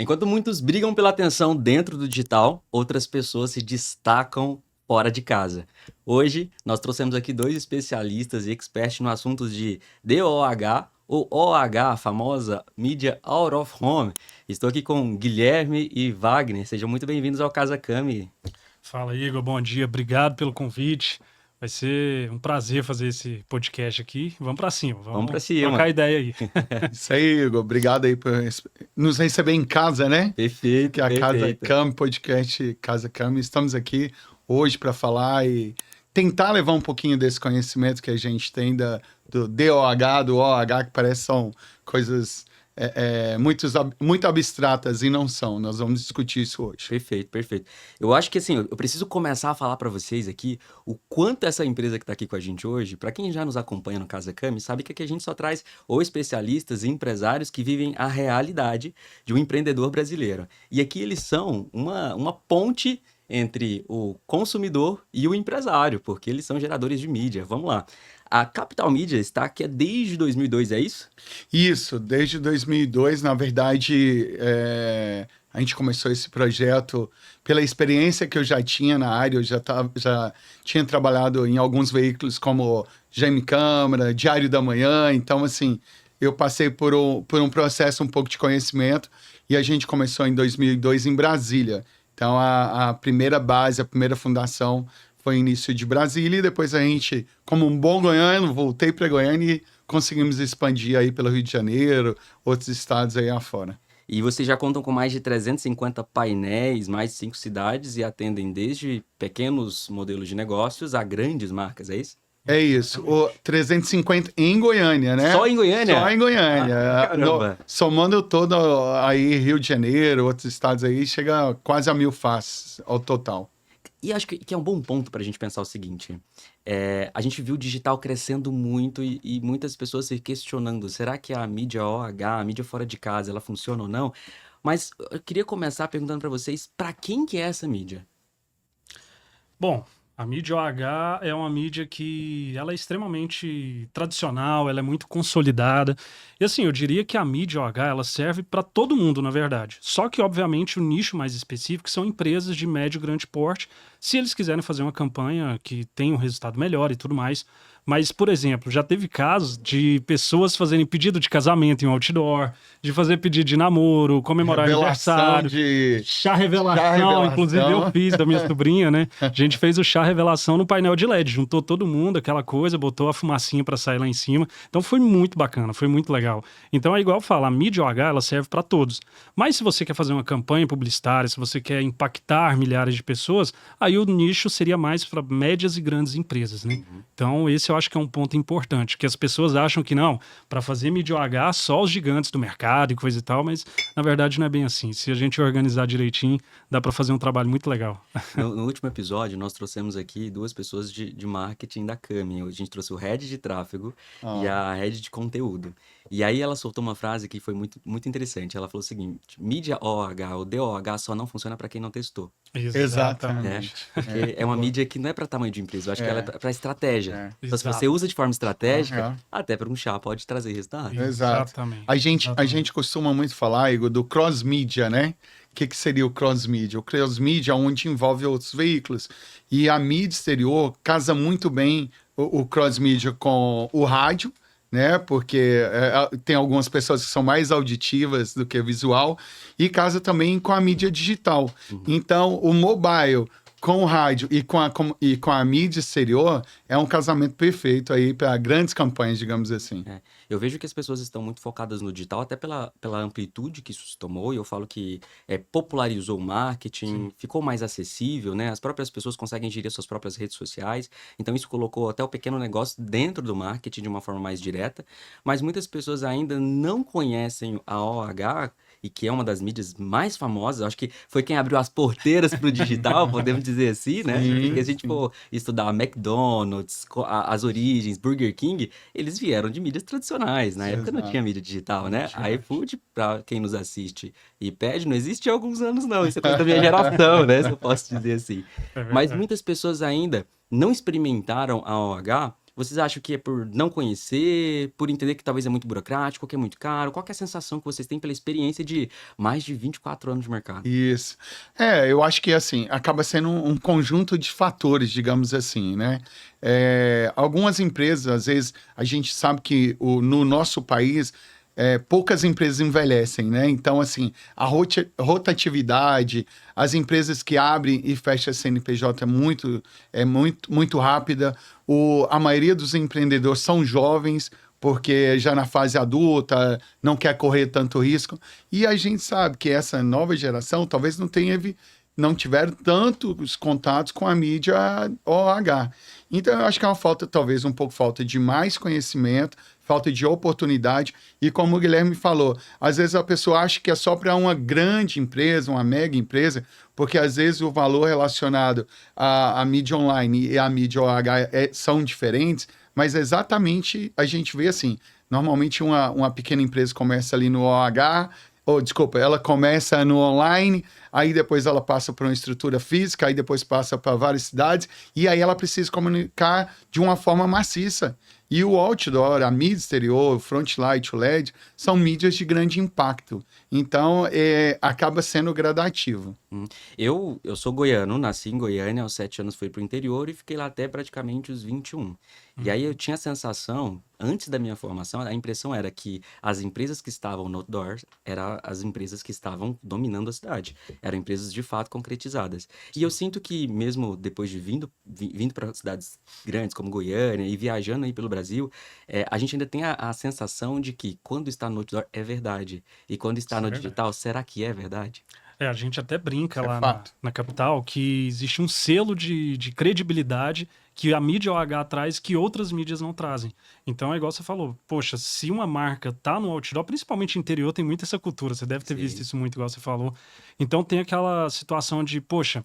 Enquanto muitos brigam pela atenção dentro do digital, outras pessoas se destacam fora de casa. Hoje, nós trouxemos aqui dois especialistas e experts no assunto de DOH ou OH, a famosa Media Out of Home. Estou aqui com Guilherme e Wagner. Sejam muito bem-vindos ao Casa Cami. Fala, Igor, bom dia. Obrigado pelo convite. Vai ser um prazer fazer esse podcast aqui. Vamos para cima, Vamos pra vamos cima. trocar ideia aí. Isso aí, Igor. Obrigado aí por nos receber em casa, né? Perfeito, Que é a Casa perfeito. Cami, podcast Casa Cami. Estamos aqui hoje para falar e tentar levar um pouquinho desse conhecimento que a gente tem do DOH, do OH, que parece são coisas muito abstratas e não são. Nós vamos discutir isso hoje. Perfeito, perfeito. Eu acho que assim, eu preciso começar a falar para vocês aqui o quanto essa empresa que está aqui com a gente hoje, para quem já nos acompanha no Casa Cami, sabe que aqui a gente só traz ou especialistas e empresários que vivem a realidade de um empreendedor brasileiro. E aqui eles são uma ponte entre o consumidor e o empresário, porque eles são geradores de mídia. Vamos lá. A Capital Media está aqui desde 2002, é isso? Isso, desde 2002, na verdade, a gente começou esse projeto pela experiência que eu já tinha na área, já tinha trabalhado em alguns veículos como GM Câmara, Diário da Manhã, então, assim, eu passei por um processo um pouco de conhecimento e a gente começou em 2002 em Brasília. Então, a primeira base, a primeira fundação foi início de Brasília e depois a gente, como um bom goiano, voltei para Goiânia e conseguimos expandir aí pelo Rio de Janeiro, outros estados aí afora. E vocês já contam com mais de 350 painéis, mais de 5 cidades e atendem desde pequenos modelos de negócios a grandes marcas, é isso? É isso, o 350 em Goiânia, né? Só em Goiânia? Só em Goiânia. Caramba! Somando todo aí Rio de Janeiro, outros estados aí, chega quase a 1.000 faces ao total. E acho que é um bom ponto para a gente pensar o seguinte: a gente viu o digital crescendo muito e muitas pessoas se questionando, será que a mídia OH, a mídia fora de casa, ela funciona ou não? Mas eu queria começar perguntando para vocês, para quem que é essa mídia? Bom, a mídia OH é uma mídia que ela é extremamente tradicional, ela é muito consolidada. E assim, eu diria que a mídia OH ela serve para todo mundo, na verdade. Só que, obviamente, o nicho mais específico são empresas de médio e grande porte, se eles quiserem fazer uma campanha que tenha um resultado melhor e tudo mais. Mas, por exemplo, já teve casos de pessoas fazerem pedido de casamento em um outdoor, de fazer pedido de namoro, comemorar aniversário. Chá revelação, inclusive eu fiz da minha sobrinha, né? A gente fez o chá revelação no painel de LED, juntou todo mundo, aquela coisa, botou a fumacinha para sair lá em cima. Então foi muito bacana, foi muito legal. Então é igual eu falo, a mídia OH ela serve para todos. Mas se você quer fazer uma campanha publicitária, se você quer impactar milhares de pessoas, aí o nicho seria mais para médias e grandes empresas, né? Então esse eu acho que é um ponto importante, que as pessoas acham que não, para fazer mídia OH só os gigantes do mercado e coisa e tal, mas na verdade não é bem assim. Se a gente organizar direitinho, dá para fazer um trabalho muito legal. No último episódio, nós trouxemos aqui duas pessoas de marketing da Cami. A gente trouxe o head de tráfego e a head de conteúdo. E aí ela soltou uma frase que foi muito, muito interessante. Ela falou o seguinte: mídia OH ou DOH só não funciona para quem não testou. Exatamente. Porque é uma mídia que não é para tamanho de empresa, eu acho que ela é para estratégia. Então, se Exato. você usa de forma estratégica, Aham. até para um chá pode trazer resultado. Exato. Exatamente. A Exatamente. gente costuma muito falar, Igor, do cross-mídia, né? O que seria o cross-mídia? O cross-mídia é onde envolve outros veículos. E a mídia exterior casa muito bem o cross-mídia com o rádio, né? Porque tem algumas pessoas que são mais auditivas do que visual. E casa também com a mídia digital. Então, o mobile com o rádio e com a mídia exterior é um casamento perfeito aí para grandes campanhas, digamos assim. Eu vejo que as pessoas estão muito focadas no digital, até pela amplitude que isso se tomou, e eu falo que popularizou o marketing, ficou mais acessível, né? As próprias pessoas conseguem gerir suas próprias redes sociais, então isso colocou até o pequeno negócio dentro do marketing de uma forma mais direta, mas muitas pessoas ainda não conhecem a OH, e que é uma das mídias mais famosas, acho que foi quem abriu as porteiras para o digital, podemos dizer assim, né? Sim, Porque se a gente for estudar McDonald's, as origens, Burger King, eles vieram de mídias tradicionais. Na época não Exato. tinha mídia digital, né? tinha. A iFood, para quem nos assiste e pede, não existe há alguns anos, não. Isso é coisa da minha geração, né? Se eu posso dizer assim. É Mas verdade. muitas pessoas ainda não experimentaram a OH Vocês acham que é por não conhecer, por entender que talvez é muito burocrático, que é muito caro? Qual que é a sensação que vocês têm pela experiência de mais de 24 anos de mercado? Isso. Eu acho que assim, acaba sendo um conjunto de fatores, digamos assim, né? Algumas empresas, às vezes, a gente sabe que no nosso país, poucas empresas envelhecem, né? Então, assim, a rotatividade, as empresas que abrem e fecham CNPJ muito rápida. A maioria dos empreendedores são jovens, porque já na fase adulta, não quer correr tanto risco. E a gente sabe que essa nova geração talvez não tiveram tantos contatos com a mídia OH. Então, eu acho que é talvez um pouco falta de mais conhecimento, falta de oportunidade. E como o Guilherme falou, às vezes a pessoa acha que é só para uma grande empresa, uma mega empresa, porque às vezes o valor relacionado à mídia online e à mídia OH são diferentes, mas exatamente a gente vê assim, normalmente uma pequena empresa começa ali no OH, ela começa no online, aí depois ela passa para uma estrutura física, aí depois passa para várias cidades, e aí ela precisa comunicar de uma forma maciça. E o outdoor, a mídia exterior, o frontlight, o LED, são mídias de grande impacto. Então, acaba sendo gradativo. Eu sou goiano, nasci em Goiânia, aos 7 anos fui pro interior e fiquei lá até praticamente os 21. E aí eu tinha a sensação, antes da minha formação, a impressão era que as empresas que estavam no outdoor eram as empresas que estavam dominando a cidade. Eram empresas de fato concretizadas. E eu sinto que mesmo depois de vindo para cidades grandes como Goiânia e viajando aí pelo Brasil, a gente ainda tem a sensação de que quando está no outdoor é verdade. E quando está Isso é no verdade. digital, será que é verdade? A gente até brinca Isso é lá fato. na capital que existe um selo de credibilidade que a mídia OH traz que outras mídias não trazem. Então é igual você falou, poxa, se uma marca tá no outdoor, principalmente interior, tem muito essa cultura, você deve ter Sim. visto isso muito, igual você falou. Então tem aquela situação de, poxa,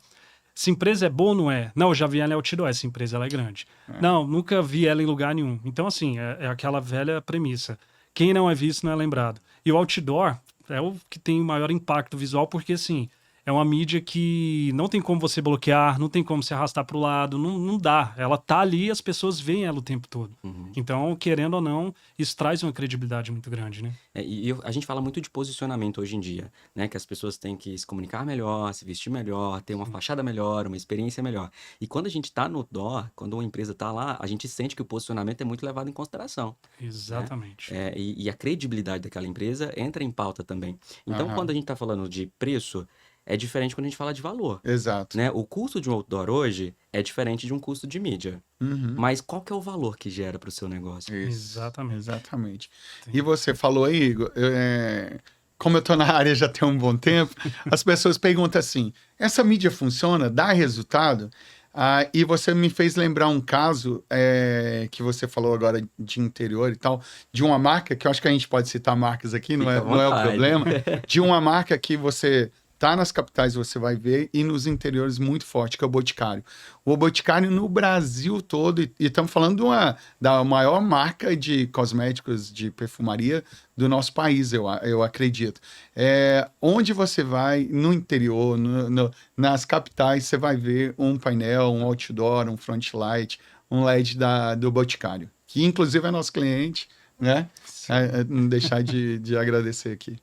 se empresa é boa ou não é? Não, eu já vi ela em outdoor, essa empresa ela é grande. Não, nunca vi ela em lugar nenhum. Então assim, é aquela velha premissa. Quem não é visto não é lembrado. E o outdoor é o que tem o maior impacto visual, porque assim, é uma mídia que não tem como você bloquear, não tem como se arrastar para o lado, não dá. Ela tá ali e as pessoas veem ela o tempo todo. Então, querendo ou não, isso traz uma credibilidade muito grande, né? A gente fala muito de posicionamento hoje em dia, né? Que as pessoas têm que se comunicar melhor, se vestir melhor, ter uma fachada melhor, uma experiência melhor. E quando a gente tá no outdoor, quando uma empresa tá lá, a gente sente que o posicionamento é muito levado em consideração. Exatamente. E a credibilidade daquela empresa entra em pauta também. Então, Aham. quando a gente tá falando de preço, é diferente quando a gente fala de valor. Exato. Né? O custo de um outdoor hoje é diferente de um custo de mídia. Uhum. Mas qual que é o valor que gera para o seu negócio? Isso, Exatamente. exatamente. E você falou aí, Igor, como eu estou na área já tem um bom tempo, as pessoas perguntam assim, essa mídia funciona? Dá resultado? E você me fez lembrar um caso que você falou agora de interior e tal, de uma marca, que eu acho que a gente pode citar marcas aqui, não Fica à é o vontade. problema, de uma marca que você tá nas capitais, você vai ver, e nos interiores muito forte, que é o Boticário. O Boticário no Brasil todo, e estamos falando da maior marca de cosméticos, de perfumaria do nosso país, eu acredito. Onde você vai, no interior, nas capitais, você vai ver um painel, um outdoor, um frontlight, um LED do Boticário, que inclusive é nosso cliente, né? Não deixar de agradecer aqui.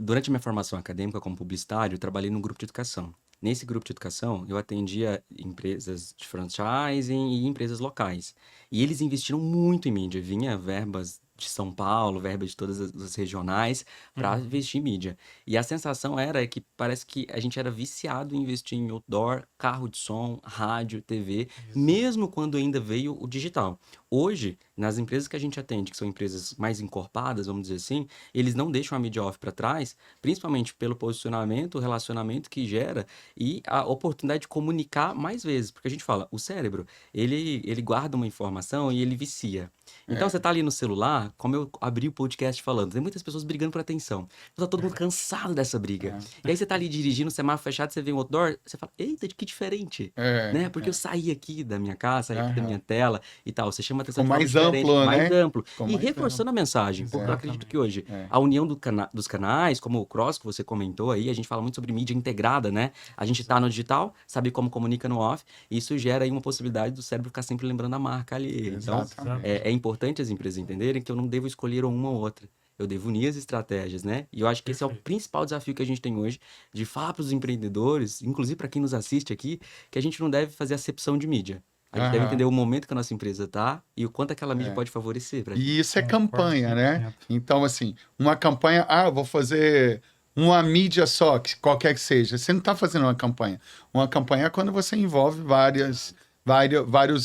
Durante a minha formação acadêmica como publicitário, eu trabalhei num grupo de educação. Nesse grupo de educação, eu atendia empresas de franchising e empresas locais. E eles investiram muito em mídia. Vinha verbas de São Paulo, verbas de todas as regionais para investir em mídia. E a sensação era que parece que a gente era viciado em investir em outdoor, carro de som, rádio, TV, mesmo quando ainda veio o digital. Hoje, nas empresas que a gente atende, que são empresas mais encorpadas, vamos dizer assim, eles não deixam a mídia off para trás, principalmente pelo posicionamento, o relacionamento que gera e a oportunidade de comunicar mais vezes. Porque a gente fala, o cérebro, ele guarda uma informação e ele vicia. Então, você tá ali no celular, como eu abri o podcast falando, tem muitas pessoas brigando por atenção. Então, tá todo mundo cansado dessa briga. E aí você tá ali dirigindo, semáforo fechado, você vê um outdoor, você fala, eita, que diferente. Né? Porque eu saí aqui da minha casa, saí aqui da minha tela e tal. Você chama atenção Com de forma mais amplo, mais né? amplo. Ficou E mais reforçando a mensagem, porque eu acredito que hoje É. a união dos canais, como o Cross que você comentou aí, a gente fala muito sobre mídia integrada, né? A gente tá no digital, sabe como comunica no off, e isso gera aí uma possibilidade do cérebro ficar sempre lembrando a marca ali. Então, Exatamente. é importante as empresas entenderem que eu não devo escolher uma ou outra. Eu devo unir as estratégias, né? E eu acho que esse é o Perfeito. principal desafio que a gente tem hoje, de falar para os empreendedores, inclusive para quem nos assiste aqui, que a gente não deve fazer acepção de mídia. A gente deve Aham. entender o momento que a nossa empresa tá e o quanto aquela mídia É. pode favorecer pra gente. E isso é Concordo campanha, né? 100%. Então, assim, uma campanha, eu vou fazer uma mídia só, qualquer que seja. Você não está fazendo uma campanha. Uma campanha é quando você envolve vários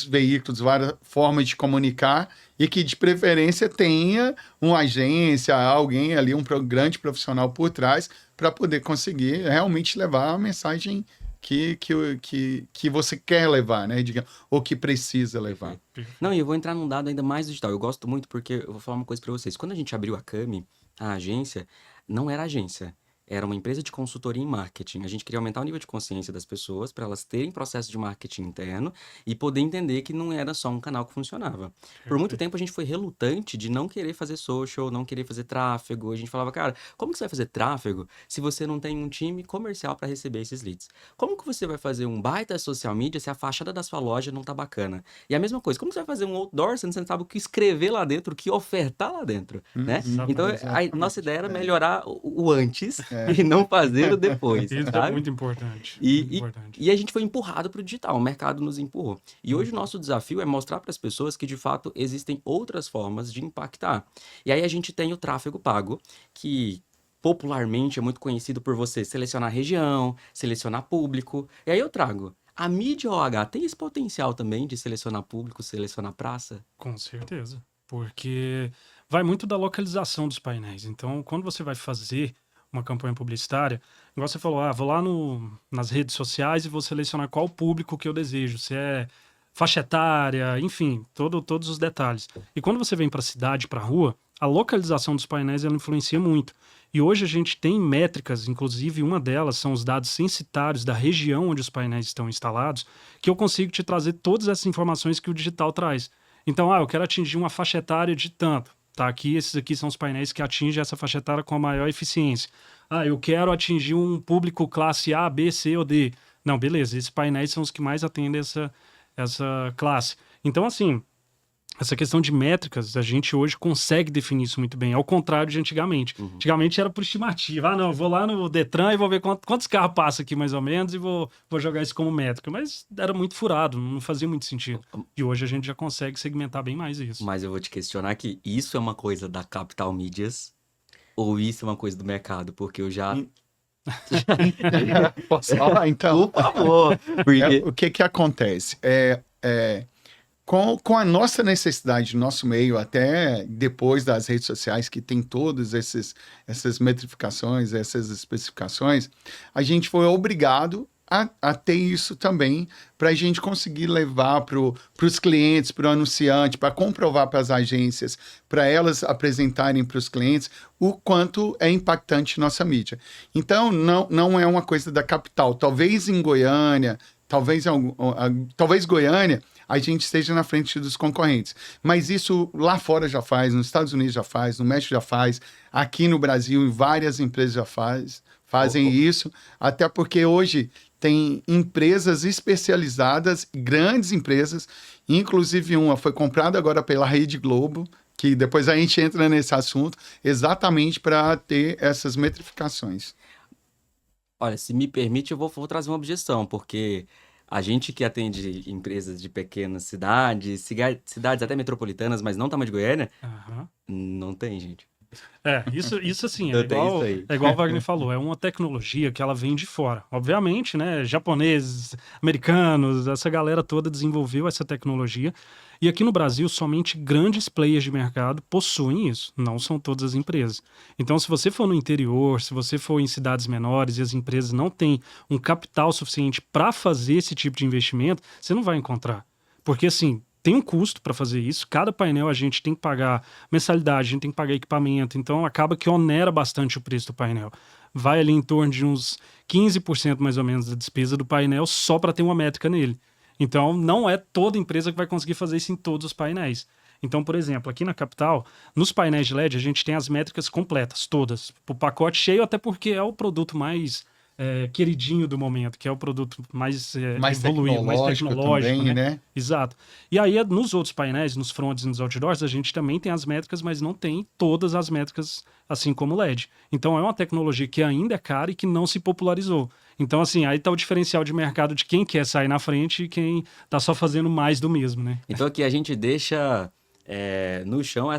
veículos, várias formas de comunicar e que, de preferência, tenha uma agência, alguém ali, grande profissional por trás para poder conseguir realmente levar a mensagem que você quer levar, né? Ou que precisa levar. Não, e eu vou entrar num dado ainda mais digital. Eu gosto muito porque eu vou falar uma coisa pra vocês. Quando a gente abriu a Cami, a agência, não era agência. Era uma empresa de consultoria em marketing. A gente queria aumentar o nível de consciência das pessoas para elas terem processo de marketing interno e poder entender que não era só um canal que funcionava. Por muito tempo a gente foi relutante de não querer fazer social, não querer fazer tráfego. A gente falava, cara, como que você vai fazer tráfego se você não tem um time comercial para receber esses leads? Como que você vai fazer um baita social media se a fachada da sua loja não tá bacana? E a mesma coisa, como você vai fazer um outdoor se você não sabe o que escrever lá dentro, o que ofertar lá dentro, né? Então, a nossa ideia era melhorar o antes e não fazer o depois, Isso é sabe? muito importante. E, muito e, importante. e a gente foi empurrado para o digital, o mercado nos empurrou. E hoje o nosso desafio é mostrar para as pessoas que, de fato, existem outras formas de impactar. E aí a gente tem o tráfego pago, que popularmente é muito conhecido por você selecionar região, selecionar público. E aí eu trago. A mídia OH tem esse potencial também de selecionar público, selecionar praça? Com certeza. Porque vai muito da localização dos painéis. Então, quando você vai fazer uma campanha publicitária, igual você falou, vou lá nas redes sociais e vou selecionar qual público que eu desejo, se é faixa etária, enfim, todos os detalhes. E quando você vem para a cidade, para a rua, a localização dos painéis ela influencia muito. E hoje a gente tem métricas, inclusive uma delas são os dados censitários da região onde os painéis estão instalados, que eu consigo te trazer todas essas informações que o digital traz. Então, eu quero atingir uma faixa etária de tanto. Tá aqui, esses aqui são os painéis que atingem essa faixa etária com a maior eficiência. Eu quero atingir um público classe A, B, C ou D. Não, beleza, esses painéis são os que mais atendem essa classe. Então, assim, essa questão de métricas, a gente hoje consegue definir isso muito bem, ao contrário de antigamente. Antigamente era por estimativa. Não, eu vou lá no Detran e vou ver quantos carros passam aqui mais ou menos e vou jogar isso como métrica. Mas era muito furado, não fazia muito sentido. E hoje a gente já consegue segmentar bem mais isso. Mas eu vou te questionar que isso é uma coisa da Capital Mídias ou isso é uma coisa do mercado? Porque eu já... Posso falar, então? Por favor. Porque... O que acontece? Com a nossa necessidade, no nosso meio, até depois das redes sociais, que tem todas essas metrificações, essas especificações, a gente foi obrigado a ter isso também para a gente conseguir levar para os clientes, para o anunciante, para comprovar para as agências, para elas apresentarem para os clientes o quanto é impactante nossa mídia. Então, não é uma coisa da capital. Talvez em Goiânia, talvez Goiânia, a gente esteja na frente dos concorrentes. Mas isso lá fora já faz, nos Estados Unidos já faz, no México já faz, aqui no Brasil, várias empresas já fazem isso, até porque hoje tem empresas especializadas, grandes empresas, inclusive uma foi comprada agora pela Rede Globo, que depois a gente entra nesse assunto, exatamente para ter essas metrificações. Olha, se me permite, eu vou trazer uma objeção, porque a gente que atende empresas de pequenas cidades, cidades até metropolitanas, mas não tamanho de Goiânia, não tem, gente. Isso assim, Eu tenho isso aí. é igual o Wagner falou, é uma tecnologia que ela vem de fora. Obviamente, né, japoneses, americanos, essa galera toda desenvolveu essa tecnologia. E aqui no Brasil, somente grandes players de mercado possuem isso, não são todas as empresas. Então, se você for no interior, se você for em cidades menores e as empresas não têm um capital suficiente para fazer esse tipo de investimento, você não vai encontrar. Porque, assim, tem um custo para fazer isso, cada painel a gente tem que pagar mensalidade, a gente tem que pagar equipamento, então acaba que onera bastante o preço do painel. Vai ali em torno de uns 15% mais ou menos da despesa do painel só para ter uma métrica nele. Então, não é toda empresa que vai conseguir fazer isso em todos os painéis. Então, por exemplo, aqui na capital, nos painéis de LED, a gente tem as métricas completas, todas. O pacote cheio, até porque é o produto mais queridinho do momento, que é o produto mais Mais evoluído, mais tecnológico, também, né? né? Exato. E aí, nos outros painéis, nos fronts e nos outdoors, a gente também tem as métricas, mas não tem todas as métricas, assim como o LED. Então, é uma tecnologia que ainda é cara e que não se popularizou. Então, assim, aí tá o diferencial de mercado de quem quer sair na frente e quem tá só fazendo mais do mesmo, né? Então aqui a gente deixa no chão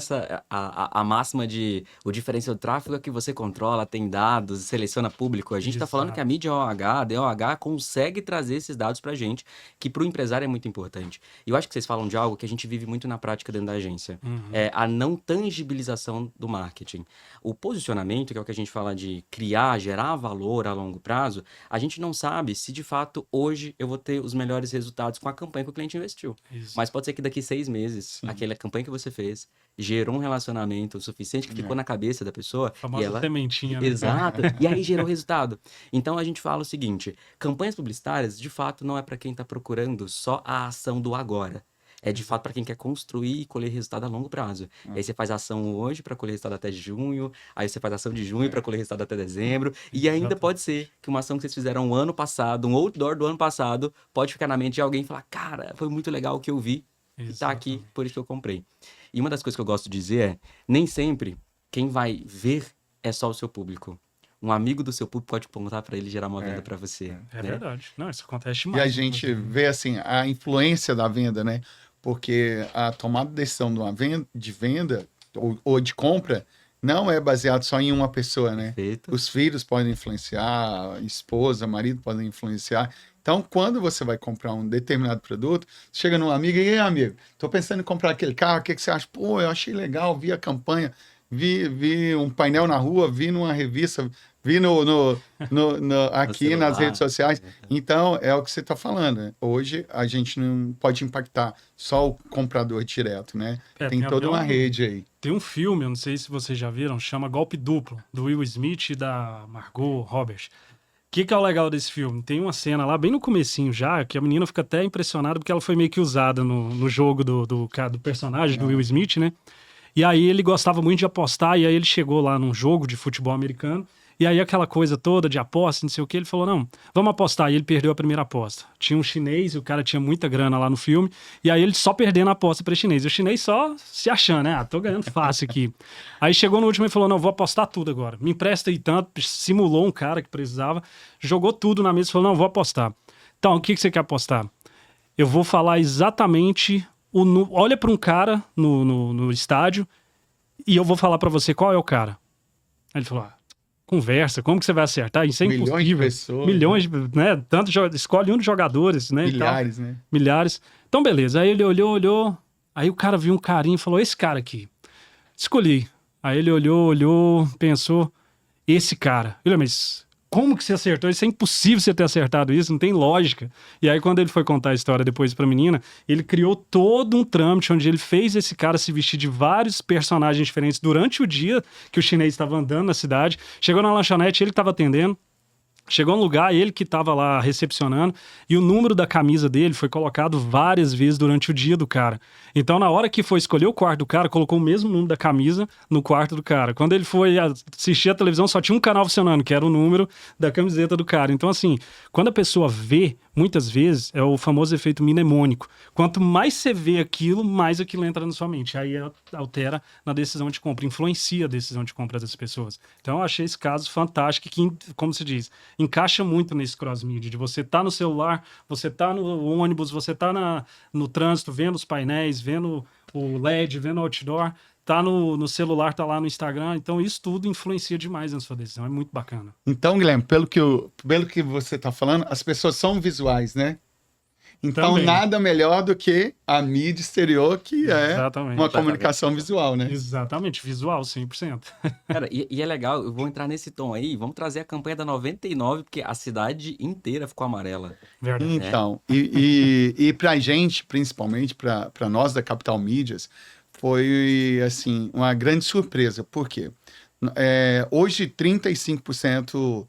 a máxima de o diferencial do tráfego é que você controla, tem dados, seleciona público. A gente está falando Exato. que a mídia OH, a DOH consegue trazer esses dados para a gente, que para o empresário é muito importante. E eu acho que vocês falam de algo que a gente vive muito na prática dentro da agência. É a não tangibilização do marketing. O posicionamento, que é o que a gente fala de criar, gerar valor a longo prazo, a gente não sabe se de fato hoje eu vou ter os melhores resultados com a campanha que o cliente investiu. Isso. Mas pode ser que daqui 6 meses, aquela campanha que você fez gerou um relacionamento suficiente que ficou na cabeça da pessoa. A famosa E ela... sementinha, né? Exato. E aí gerou resultado. Então a gente fala o seguinte: campanhas publicitárias, de fato, não é para quem está procurando só a ação do agora. É de fato para quem quer construir e colher resultado a longo prazo. E aí você faz ação hoje para colher resultado até junho, aí você faz ação de junho para colher resultado até dezembro, e ainda Exato. pode ser que uma ação que vocês fizeram um ano passado, um outdoor do ano passado, pode ficar na mente de alguém e falar: cara, foi muito legal o que eu vi, e tá aqui, Exatamente. por isso que eu comprei. E uma das coisas que eu gosto de dizer é: nem sempre quem vai ver é só o seu público. Um amigo do seu público pode apontar para ele e gerar uma venda para você. É né? verdade. Não, isso acontece E demais. a gente vê assim a influência da venda, né? Porque a tomada de decisão de venda ou de compra não é baseado só em uma pessoa, né? Perfeito. Os filhos podem influenciar, a esposa, marido podem influenciar. Então, quando você vai comprar um determinado produto, chega num amigo e aí, amigo, tô pensando em comprar aquele carro, o que você acha? Pô, eu achei legal, vi a campanha, vi um painel na rua, vi numa revista, vi aqui nas celular. redes sociais. Então, é o que você está falando, né? Hoje, a gente não pode impactar só o comprador direto, né? Tem toda uma rede aí. Tem um filme, eu não sei se vocês já viram, chama Golpe Duplo, do Will Smith e da Margot Robbie. O que é o legal desse filme? Tem uma cena lá, bem no comecinho já, que a menina fica até impressionada porque ela foi meio que usada no jogo do personagem, do Will Smith, né? E aí ele gostava muito de apostar, e aí ele chegou lá num jogo de futebol americano, e aí aquela coisa toda de aposta, não sei o que, ele falou, não, vamos apostar, e ele perdeu a primeira aposta. Tinha um chinês, e o cara tinha muita grana lá no filme, e aí ele só perdendo a aposta para chinês, e o chinês só se achando, né, tô ganhando fácil aqui. Aí chegou no último e falou, não, vou apostar tudo agora, me empresta aí tanto, simulou um cara que precisava, jogou tudo na mesa e falou, não, vou apostar. Então, o que você quer apostar? Eu vou falar exatamente... Olha para um cara no estádio e eu vou falar para você qual é o cara. Aí ele falou, conversa, como que você vai acertar? Isso é impossível. Milhões de pessoas. Milhões, né? Escolhe um dos jogadores, né? Milhares, né? Milhares. Então, beleza. Aí ele olhou. Aí o cara viu um carinha e falou, esse cara aqui. Escolhi. Aí ele olhou, pensou, esse cara. Ele, mas... como que você acertou? Isso é impossível você ter acertado isso, não tem lógica. E aí, quando ele foi contar a história depois pra menina, ele criou todo um trâmite onde ele fez esse cara se vestir de vários personagens diferentes durante o dia que o chinês estava andando na cidade. Chegou na lanchonete, ele que estava atendendo. Chegou no lugar, ele que estava lá recepcionando, e o número da camisa dele foi colocado várias vezes durante o dia do cara. Então, na hora que foi escolher o quarto do cara, colocou o mesmo número da camisa no quarto do cara. Quando ele foi assistir a televisão, só tinha um canal funcionando, que era o número da camiseta do cara. Então, assim, quando a pessoa vê, muitas vezes, é o famoso efeito mnemônico. Quanto mais você vê aquilo, mais aquilo entra na sua mente. Aí altera na decisão de compra, influencia a decisão de compra das pessoas. Então, eu achei esse caso fantástico, que, como se diz, encaixa muito nesse cross-media, de você tá no celular, você tá no ônibus, você tá no trânsito, vendo os painéis, vendo o LED, vendo o outdoor, tá no celular, tá lá no Instagram, então isso tudo influencia demais na sua decisão, é muito bacana. Então, Guilherme, pelo que você tá falando, as pessoas são visuais, né? Então, Também. nada melhor do que a mídia exterior, que é Exatamente. uma comunicação visual, né? Exatamente, visual, 100%. Cara, e é legal, eu vou entrar nesse tom aí, vamos trazer a campanha da 99, porque a cidade inteira ficou amarela. Verdade. Então, e pra gente, principalmente para nós da Capital Mídias, foi, assim, uma grande surpresa. Por quê? Hoje, 35%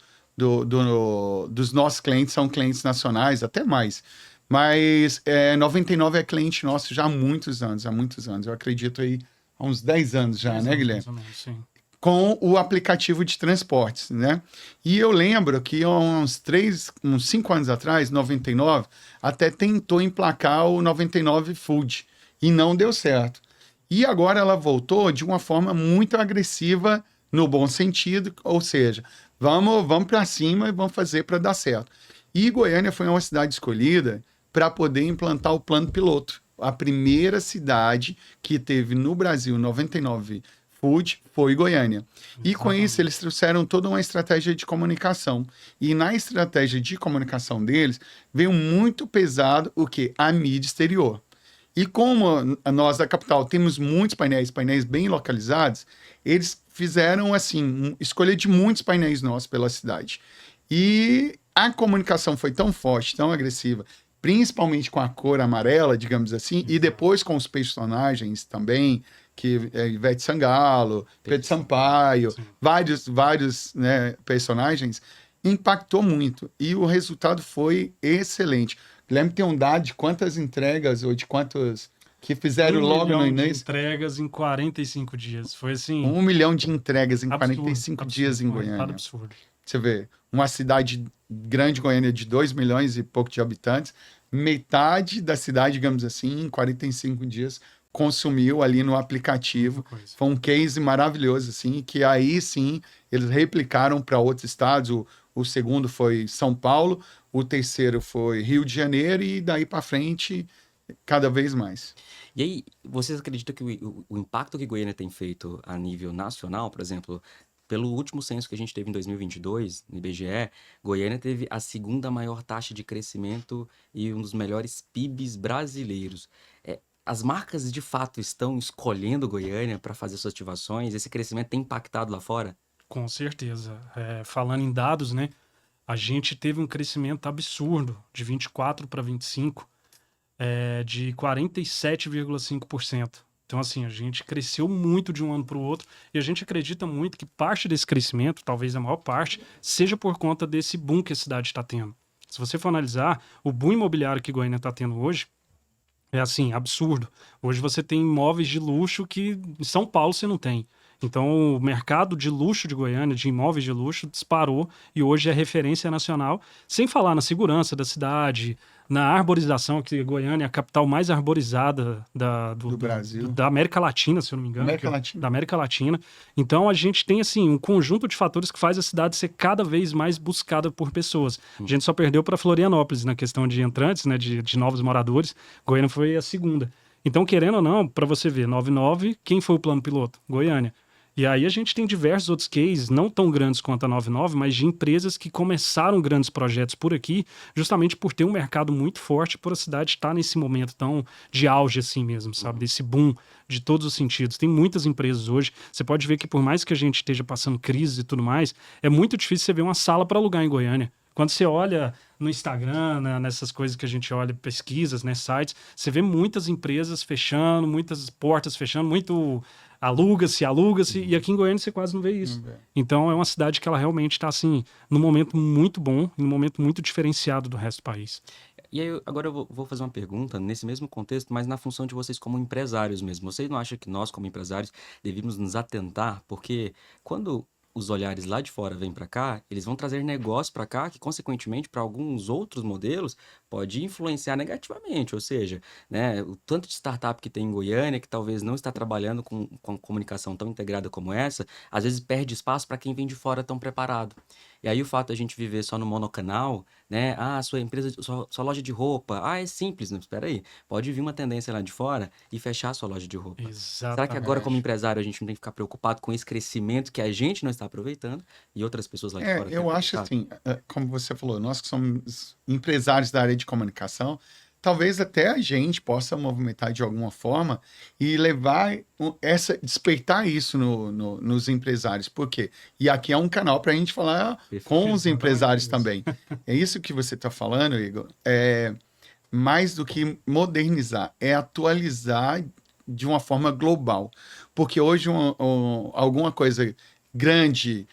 dos nossos clientes são clientes nacionais, até mais. Mas 99 é cliente nosso já há muitos anos, há muitos anos. Eu acredito aí há uns 10 anos já, 10 né, anos, Guilherme? mais ou menos, sim. Com o aplicativo de transportes, né? E eu lembro que há uns 5 anos atrás, 99, até tentou emplacar o 99 Food e não deu certo. E agora ela voltou de uma forma muito agressiva, no bom sentido, ou seja, vamos para cima e vamos fazer para dar certo. E Goiânia foi uma cidade escolhida para poder implantar o plano piloto. A primeira cidade que teve no Brasil 99 Food foi Goiânia. E com isso eles trouxeram toda uma estratégia de comunicação. E na estratégia de comunicação deles veio muito pesado o que? A mídia exterior. E como nós da capital temos muitos painéis bem localizados, eles fizeram assim, escolha de muitos painéis nossos pela cidade. E a comunicação foi tão forte, tão agressiva, principalmente com a cor amarela, digamos assim, e depois com os personagens também, que é Ivete Sangalo, Pedro Sampaio, vários né, personagens, impactou muito. E o resultado foi excelente. Guilherme tem um dado de quantas entregas ou de quantos que fizeram 1 logo no milhão de início? entregas em 45 dias. Foi assim, 1 milhão de entregas em absurdo, 45 absurdo, dias em foi um resultado Goiânia. absurdo. Você vê, uma cidade grande, Goiânia, de 2 milhões e pouco de habitantes, metade da cidade, digamos assim, em 45 dias, consumiu ali no aplicativo. Muita coisa. Foi um case maravilhoso, assim, que aí sim eles replicaram para outros estados. O segundo foi São Paulo, o terceiro foi Rio de Janeiro, e daí para frente, cada vez mais. E aí, vocês acreditam que o impacto que Goiânia tem feito a nível nacional, por exemplo, pelo último censo que a gente teve em 2022, no IBGE, Goiânia teve a segunda maior taxa de crescimento e um dos melhores PIBs brasileiros. As marcas de fato estão escolhendo Goiânia para fazer suas ativações? Esse crescimento tem impactado lá fora? Com certeza. Falando em dados, né? A gente teve um crescimento absurdo de 24 para 25, de 47,5%. Então, assim, a gente cresceu muito de um ano para o outro e a gente acredita muito que parte desse crescimento, talvez a maior parte, seja por conta desse boom que a cidade está tendo. Se você for analisar, o boom imobiliário que Goiânia está tendo hoje é assim, absurdo. Hoje você tem imóveis de luxo que em São Paulo você não tem. Então, o mercado de luxo de Goiânia, de imóveis de luxo, disparou e hoje é referência nacional, sem falar na segurança da cidade, na arborização, que Goiânia é a capital mais arborizada Do Brasil. da América Latina, se eu não me engano. América Latina. Da América Latina. Então, a gente tem, assim, um conjunto de fatores que faz a cidade ser cada vez mais buscada por pessoas. A gente só perdeu para Florianópolis na questão de entrantes, né, de novos moradores. Goiânia foi a segunda. Então, querendo ou não, para você ver, 99, quem foi o plano piloto? Goiânia. E aí a gente tem diversos outros cases, não tão grandes quanto a 99, mas de empresas que começaram grandes projetos por aqui, justamente por ter um mercado muito forte, por a cidade estar nesse momento tão de auge assim mesmo, sabe? Desse boom de todos os sentidos. Tem muitas empresas hoje, você pode ver que por mais que a gente esteja passando crise e tudo mais, é muito difícil você ver uma sala para alugar em Goiânia. Quando você olha no Instagram, né, nessas coisas que a gente olha, pesquisas, né, sites, você vê muitas empresas fechando, muitas portas fechando, muito aluga-se, e aqui em Goiânia você quase não vê isso. Então é uma cidade que ela realmente está assim, num momento muito bom, num momento muito diferenciado do resto do país. E aí, agora eu vou fazer uma pergunta nesse mesmo contexto, mas na função de vocês como empresários mesmo. Vocês não acham que nós, como empresários, devíamos nos atentar? Porque quando os olhares lá de fora vêm para cá, eles vão trazer negócio para cá, que consequentemente para alguns outros modelos pode influenciar negativamente, ou seja, né, o tanto de startup que tem em Goiânia, que talvez não está trabalhando com comunicação tão integrada como essa, às vezes perde espaço para quem vem de fora tão preparado. E aí o fato de a gente viver só no monocanal, né? Ah, sua empresa, sua loja de roupa. Ah, é simples, não, espera aí. Pode vir uma tendência lá de fora e fechar a sua loja de roupa. Será que agora, como empresário, a gente não tem que ficar preocupado com esse crescimento que a gente não está aproveitando e outras pessoas lá de fora? Eu acho assim, como você falou, nós que somos empresários da área de comunicação, talvez até a gente possa movimentar de alguma forma e levar despertar isso nos empresários. Por quê? E aqui é um canal para a gente falar com os empresários também. É isso que você está falando, Igor. É mais do que modernizar, é atualizar de uma forma global. Porque hoje alguma coisa grande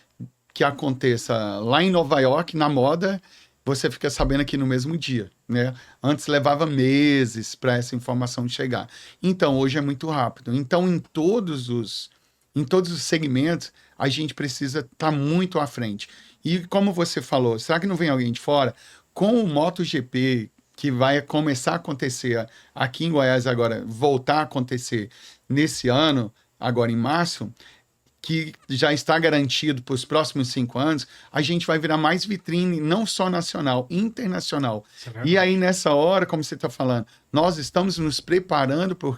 que aconteça lá em Nova York, na moda, você fica sabendo aqui no mesmo dia, né? Antes levava meses para essa informação chegar. Então, hoje é muito rápido. Então, em todos os segmentos, a gente precisa estar muito à frente. E como você falou, será que não vem alguém de fora? Com o MotoGP, que vai começar a acontecer aqui em Goiás agora, voltar a acontecer nesse ano, agora em março, que já está garantido para os próximos 5 anos, a gente vai virar mais vitrine, não só nacional, internacional. E aí, nessa hora, como você está falando, nós estamos nos preparando para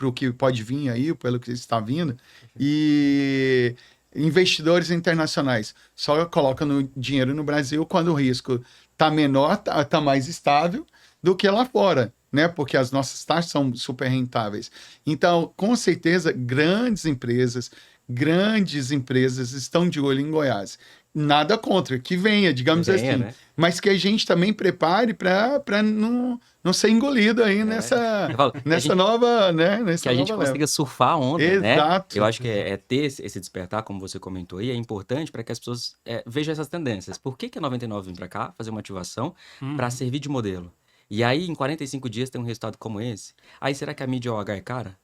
o que pode vir aí, pelo que está vindo, e investidores internacionais só colocam dinheiro no Brasil quando o risco está menor, está mais estável do que lá fora, né? Porque as nossas taxas são super rentáveis. Então, com certeza, grandes empresas estão de olho em Goiás. Nada contra, que venha, digamos assim. Né? Mas que a gente também prepare para não ser engolido aí nessa nova, né? Que a gente consiga surfar a onda, Exato. né? Eu acho que é ter esse despertar, como você comentou aí, é importante para que as pessoas vejam essas tendências. Por que a 99 vem para cá fazer uma ativação para servir de modelo? E aí, em 45 dias, tem um resultado como esse. Aí, será que a mídia OH é cara?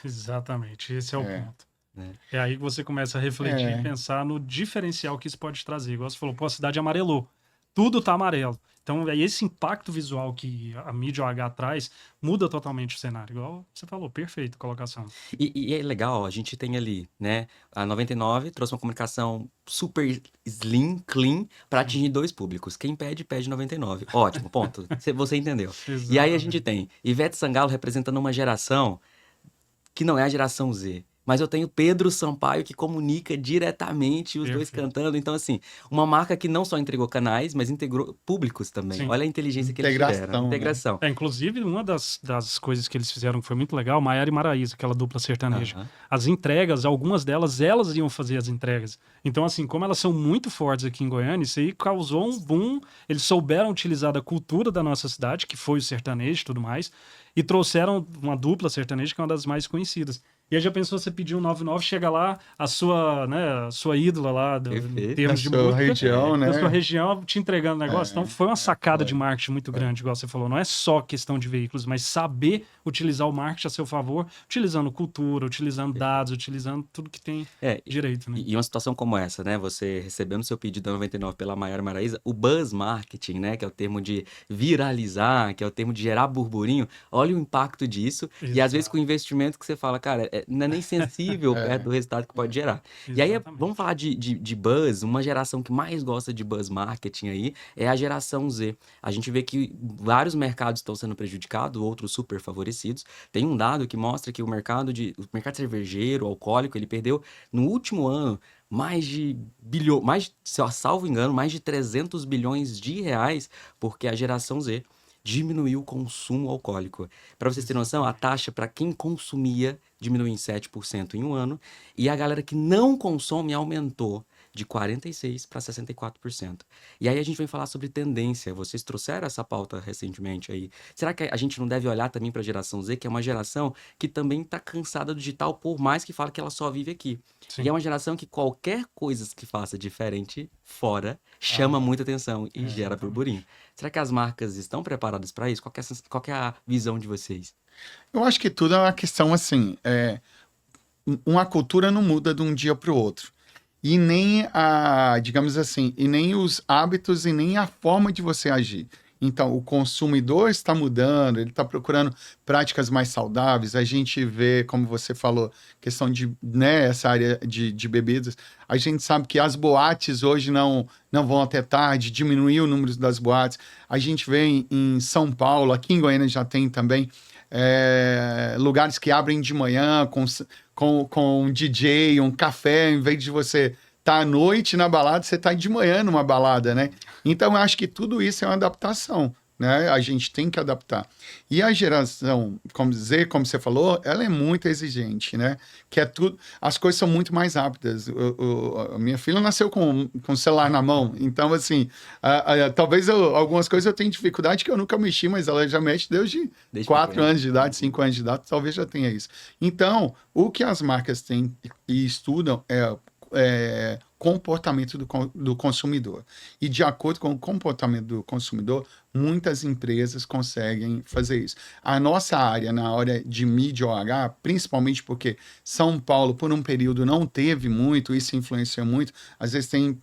Exatamente, esse é o ponto. É aí que você começa a refletir e pensar no diferencial que isso pode trazer. Igual você falou, pô, a cidade amarelou. Tudo tá amarelo. Então, esse impacto visual que a mídia OH traz muda totalmente o cenário. Igual você falou, perfeito, colocação. E é legal, a gente tem ali, né? A 99 trouxe uma comunicação super slim, clean, para atingir 2 públicos. Quem pede 99. Ótimo, ponto. Você entendeu. E aí a gente tem Ivete Sangalo representando uma geração que não é a geração Z. Mas eu tenho Pedro Sampaio que comunica diretamente os dois cantando. Então, assim, uma marca que não só entregou canais, mas integrou públicos também. Sim. Olha a inteligência que eles tiveram. Integração. Né? Inclusive, uma das coisas que eles fizeram que foi muito legal, Maiara e Maraísa, aquela dupla sertaneja. As entregas, algumas delas, elas iam fazer as entregas. Então, assim, como elas são muito fortes aqui em Goiânia, isso aí causou um boom. Eles souberam utilizar da cultura da nossa cidade, que foi o sertanejo e tudo mais, e trouxeram uma dupla sertaneja que é uma das mais conhecidas. E aí já pensou, você pedir um 99, chega lá, a sua ídola lá, em termos de música, região, né? da sua região, te entregando o negócio. Então foi uma sacada de marketing muito grande, igual você falou. Não é só questão de veículos, mas saber utilizar o marketing a seu favor, utilizando cultura, utilizando dados, utilizando tudo que tem direito. Né? E uma situação como essa, né? Você recebendo seu pedido da 99 pela Maiara Maraísa, o buzz marketing, né? Que é o termo de viralizar, que é o termo de gerar burburinho. Olha o impacto disso. Exato. E às vezes com o investimento que você fala, cara, não é nem sensível perto do resultado que pode gerar. Exatamente. E aí, vamos falar de buzz. Uma geração que mais gosta de buzz marketing aí é a geração Z. A gente vê que vários mercados estão sendo prejudicados, outros super favorecidos. Tem um dado que mostra que o mercado cervejeiro, alcoólico, ele perdeu no último ano salvo engano, mais de 300 bilhões de reais, porque a geração Z diminuiu o consumo alcoólico. Para vocês terem noção, a taxa para quem consumia diminuiu em 7% em um ano, e a galera que não consome aumentou de 46% para 64%. E aí a gente vem falar sobre tendência. Vocês trouxeram essa pauta recentemente aí. Será que a gente não deve olhar também para a geração Z, que é uma geração que também está cansada do digital, por mais que fala que ela só vive aqui? Sim. E é uma geração que qualquer coisa que faça diferente fora chama muita atenção e gera burburinho. Será que as marcas estão preparadas para isso? Qual que é a visão de vocês? Eu acho que tudo é uma questão assim, uma cultura não muda de um dia para o outro. E nem digamos assim, e nem os hábitos e nem a forma de você agir. Então, o consumidor está mudando, ele está procurando práticas mais saudáveis. A gente vê, como você falou, questão de, né, essa área de bebidas. A gente sabe que as boates hoje não vão até tarde, diminuiu o número das boates. A gente vê em São Paulo, aqui em Goiânia já tem também, lugares que abrem de manhã com um DJ, um café, em vez de você estar à noite na balada, você está de manhã numa balada, né? Então, eu acho que tudo isso é uma adaptação, né? A gente tem que adaptar. E a geração, como você falou, ela é muito exigente, né? Que é tudo, as coisas são muito mais rápidas. A minha filha nasceu com o celular na mão, então, assim, talvez algumas coisas eu tenha dificuldade que eu nunca mexi, mas ela já mexe desde 4 anos de idade, 5 anos de idade, talvez já tenha isso. Então, o que as marcas têm e estudam é comportamento do consumidor. E de acordo com o comportamento do consumidor, muitas empresas conseguem fazer isso. A nossa área, na área de mídia OH, principalmente porque São Paulo, por um período, não teve muito, isso influenciou muito. Às vezes tem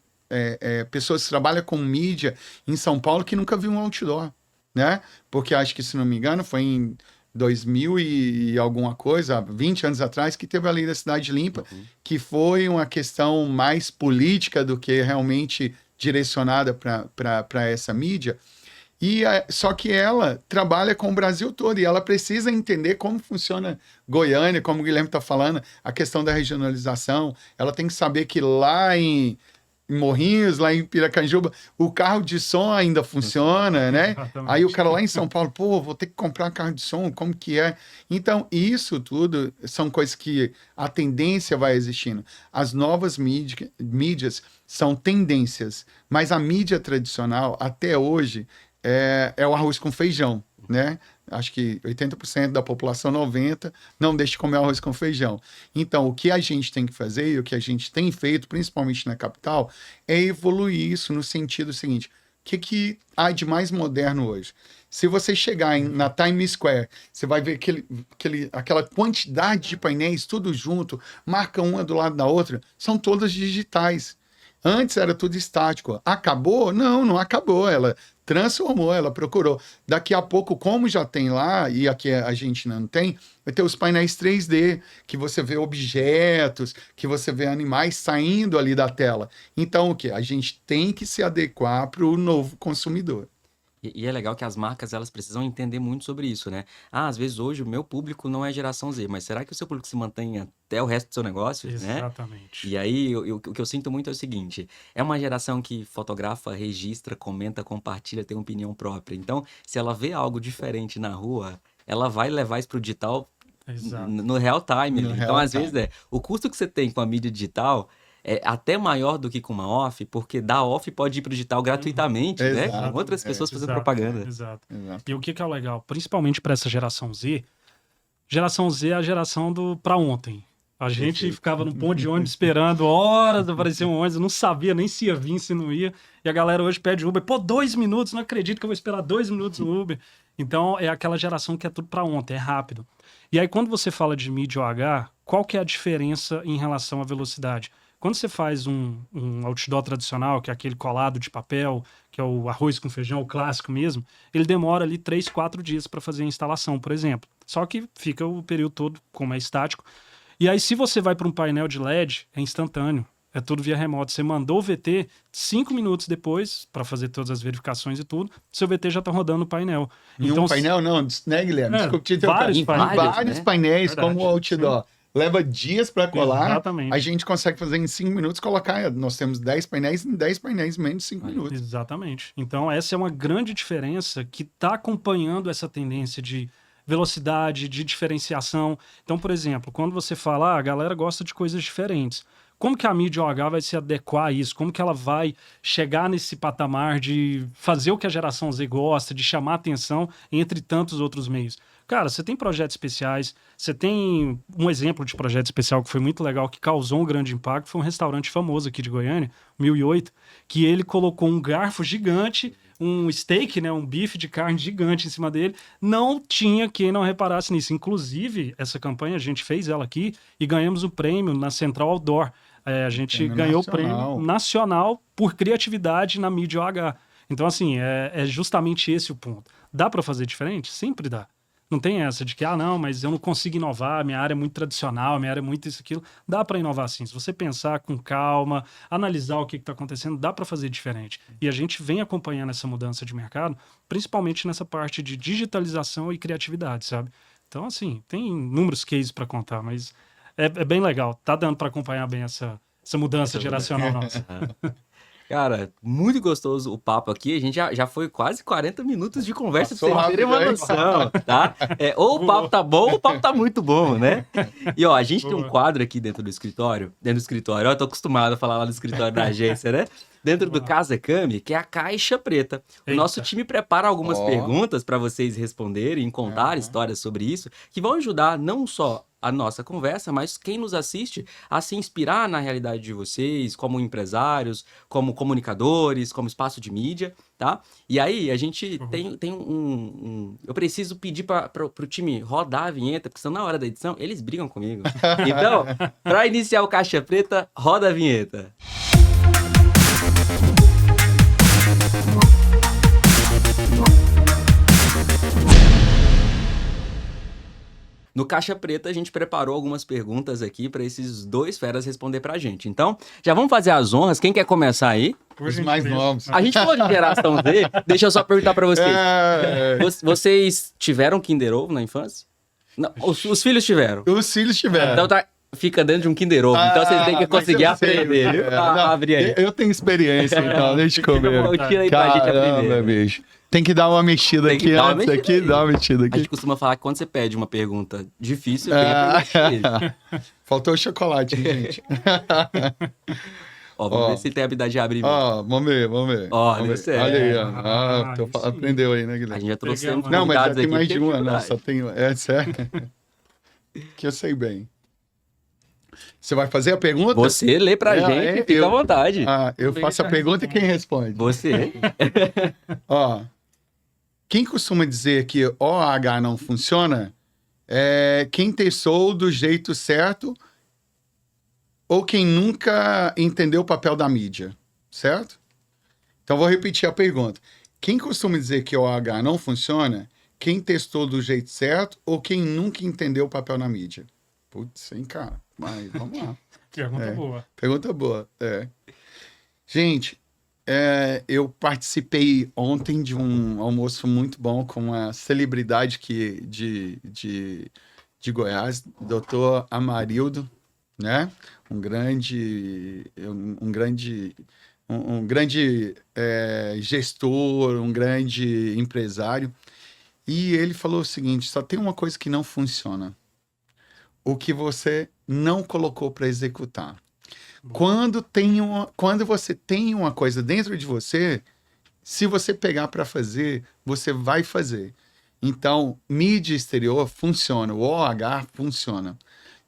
pessoas que trabalham com mídia em São Paulo que nunca viu um outdoor, né? Porque acho que, se não me engano, foi em 2000 e alguma coisa, 20 anos atrás, que teve a Lei da Cidade Limpa, que foi uma questão mais política do que realmente direcionada para essa mídia. Só que ela trabalha com o Brasil todo e ela precisa entender como funciona Goiânia, como o Guilherme está falando, a questão da regionalização. Ela tem que saber que lá em Morrinhos, lá em Piracanjuba, o carro de som ainda funciona, né? Exatamente. Aí o cara lá em São Paulo, pô, vou ter que comprar um carro de som, como que é? Então, isso tudo são coisas que a tendência vai existindo. As novas mídias são tendências, mas a mídia tradicional, até hoje, é o arroz com feijão, né? Acho que 80% da população, 90%, não deixa de comer arroz com feijão. Então, o que a gente tem que fazer e o que a gente tem feito, principalmente na capital, é evoluir isso no sentido seguinte: o que há de mais moderno hoje? Se você chegar na Times Square, você vai ver aquela quantidade de painéis, tudo junto, marca uma do lado da outra, são todas digitais. Antes era tudo estático. Acabou? Não, não acabou. Ela transformou, ela procurou. Daqui a pouco, como já tem lá, e aqui a gente não tem, vai ter os painéis 3D, que você vê objetos, que você vê animais saindo ali da tela. Então, o quê? A gente tem que se adequar para o novo consumidor. E é legal que as marcas, elas precisam entender muito sobre isso, né? Ah, às vezes hoje o meu público não é geração Z, mas será que o seu público se mantém até o resto do seu negócio, né? Exatamente. E aí, o que eu sinto muito é o seguinte: é uma geração que fotografa, registra, comenta, compartilha, tem opinião própria. Então, se ela vê algo diferente na rua, ela vai levar isso pro digital Exato. no real time. No ali. real Então, às time. vezes, o custo que você tem com a mídia digital é até maior do que com uma off, porque da off pode ir pro digital gratuitamente, né? Exato, Com outras pessoas fazendo Exato, propaganda. Exato. Exato. E o que é o legal, principalmente para essa geração Z? Geração Z é a geração do pra ontem. A gente Perfeito. ficava no ponto de ônibus esperando horas aparecer um ônibus, não sabia nem se ia vir, se não ia. E a galera hoje pede Uber. Pô, 2 minutos, não acredito que eu vou esperar 2 minutos no Uber. Então, é aquela geração que é tudo pra ontem, é rápido. E aí, quando você fala de mídia OH, qual que é a diferença em relação à velocidade? Quando você faz um outdoor tradicional, que é aquele colado de papel, que é o arroz com feijão, o clássico mesmo, ele demora ali 3, 4 dias para fazer a instalação, por exemplo. Só que fica o período todo, como é estático. E aí, se você vai para um painel de LED, é instantâneo. É tudo via remoto. Você mandou o VT, 5 minutos depois, para fazer todas as verificações e tudo, seu VT já está rodando no painel. Em um painel, não, né, Guilherme? Desculpa te interromper. vários Em painéis, vários né? painéis, Verdade, como o outdoor. Leva dias para colar. Exatamente. A gente consegue fazer em 5 minutos, colocar. Nós temos 10 painéis, em 10 painéis em menos de 5 minutos. Exatamente. Então, essa é uma grande diferença que está acompanhando essa tendência de velocidade, de diferenciação. Então, por exemplo, quando você fala, a galera gosta de coisas diferentes. Como que a mídia OH vai se adequar a isso? Como que ela vai chegar nesse patamar de fazer o que a geração Z gosta, de chamar atenção entre tantos outros meios? Cara, você tem projetos especiais, você tem um exemplo de projeto especial que foi muito legal, que causou um grande impacto, foi um restaurante famoso aqui de Goiânia, 1008, que ele colocou um garfo gigante, um steak, né, um bife de carne gigante em cima dele. Não tinha quem não reparasse nisso. Inclusive, essa campanha a gente fez ela aqui e ganhamos o prêmio na Central Outdoor. A gente Prêmio ganhou o nacional. prêmio nacional por criatividade na mídia OH. Então, assim, é justamente esse o ponto. Dá para fazer diferente? Sempre dá. Não tem essa de que, não, mas eu não consigo inovar, minha área é muito tradicional, minha área é muito isso, aquilo. Dá para inovar sim. Se você pensar com calma, analisar o que está acontecendo, dá para fazer diferente. E a gente vem acompanhando essa mudança de mercado, principalmente nessa parte de digitalização e criatividade, sabe? Então, assim, tem inúmeros cases para contar, mas é bem legal. Tá dando para acompanhar bem essa mudança geracional nossa. Cara, muito gostoso o papo aqui. A gente já foi quase 40 minutos de conversa, pra Passou vocês terem uma rápido, hein? noção, tá? Ou o papo tá bom, ou o papo tá muito bom, né? E ó, a gente tem um Boa. quadro aqui dentro do escritório. Ó, eu tô acostumado a falar lá no escritório da agência, né? dentro do Casa Cami, que é a Caixa Preta. O nosso Eita. time prepara algumas Ó. perguntas para vocês responderem, contar histórias sobre isso, que vão ajudar não só a nossa conversa, mas quem nos assiste a se inspirar na realidade de vocês, como empresários, como comunicadores, como espaço de mídia, tá? E aí, a gente tem eu preciso pedir pro time rodar a vinheta, porque senão na hora da edição eles brigam comigo. Então, para iniciar o Caixa Preta, roda a vinheta. No Caixa Preta, a gente preparou algumas perguntas aqui para esses dois feras responder pra gente. Então, já vamos fazer as honras. Quem quer começar aí? Os mais novos. A gente falou de geração Z. Deixa eu só perguntar pra vocês. Vocês tiveram Kinder Ovo na infância? Não, os filhos tiveram. Os filhos tiveram. Então fica dentro de um Kinder Ovo. Então vocês têm que conseguir aprender, viu? Abrir aí. Eu tenho experiência, então, deixa eu comer. Tira aí pra gente aprender. Caramba, bicho. Tem que dar uma mexida Tem que aqui dar uma antes, mexida aqui, aí. dar uma mexida A aqui. gente costuma falar que quando você pede uma pergunta difícil, vem a pergunta difícil. Faltou o chocolate, hein, gente. Ó, vamos Ó. ver se tem a habilidade de abrir. Ó, vamos ver. Ó, Vamos ver. você é. Olha aí, ó. Ah, aí sim. Aprendeu aí, né, A Guilherme? gente já trouxemos Peguei a Não, mas já convidados tem aqui mais que de tem uma, não, dificuldade. só tem uma. É sério? Que eu sei bem. Você vai fazer a pergunta? Você lê pra gente, fica à vontade. Eu faço a pergunta e quem responde? Você. Ó, quem costuma dizer que OH não funciona é quem testou do jeito certo ou quem nunca entendeu o papel da mídia, certo? Então, vou repetir a pergunta. Quem costuma dizer que OH não funciona, quem testou do jeito certo ou quem nunca entendeu o papel na mídia? Putz, hein, cara? Mas vamos lá. Pergunta boa. Pergunta boa, é. Gente, eu participei ontem de um almoço muito bom com uma celebridade de Goiás, doutor Amarildo, né? Um grande gestor, um grande empresário. E ele falou o seguinte, só tem uma coisa que não funciona. O que você não colocou para executar. Quando você tem uma coisa dentro de você, se você pegar para fazer, você vai fazer. Então, mídia exterior funciona, o OH funciona.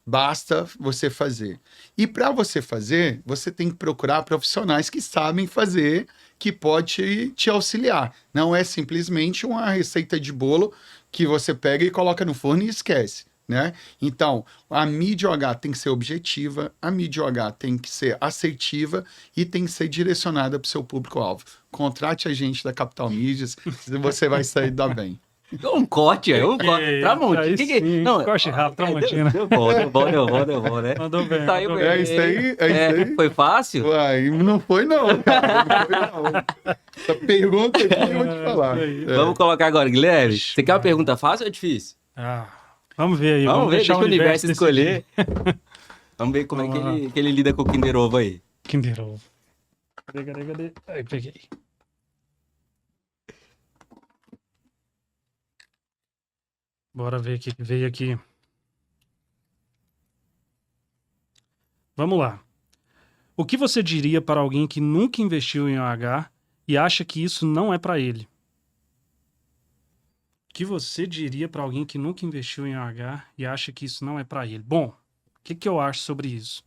Basta você fazer. E para você fazer, você tem que procurar profissionais que sabem fazer, que pode te auxiliar. Não é simplesmente uma receita de bolo que você pega e coloca no forno e esquece. Né? Então, a mídia OH tem que ser objetiva, a mídia OH tem que ser assertiva e tem que ser direcionada para o seu público-alvo. Contrate a gente da Capital Mídias, você vai sair da bem. Um corte aí, um corte. Tramontina. Aí sim, corte rápido, Tramontina. Deu bom, né? Mandou bem. Saiu mandou bem. bem. É isso aí? É isso aí? Foi fácil? Uai, não foi não, cara. Não foi não. Essa pergunta aqui eu vou te falar. Vamos colocar agora, Guilherme. Você quer uma pergunta fácil ou difícil? Vamos ver aí. Vamos ver, deixar deixa o universo escolher. decidir. Vamos ver como é que ele lida com o Kinder Ovo aí. Kinder Ovo. Cadê? Aí, peguei. Bora ver o que veio aqui. Vamos lá. O que você diria para alguém que nunca investiu em OH e acha que isso não é para ele? O que você diria para alguém que nunca investiu em OH e acha que isso não é para ele? Bom, o que eu acho sobre isso?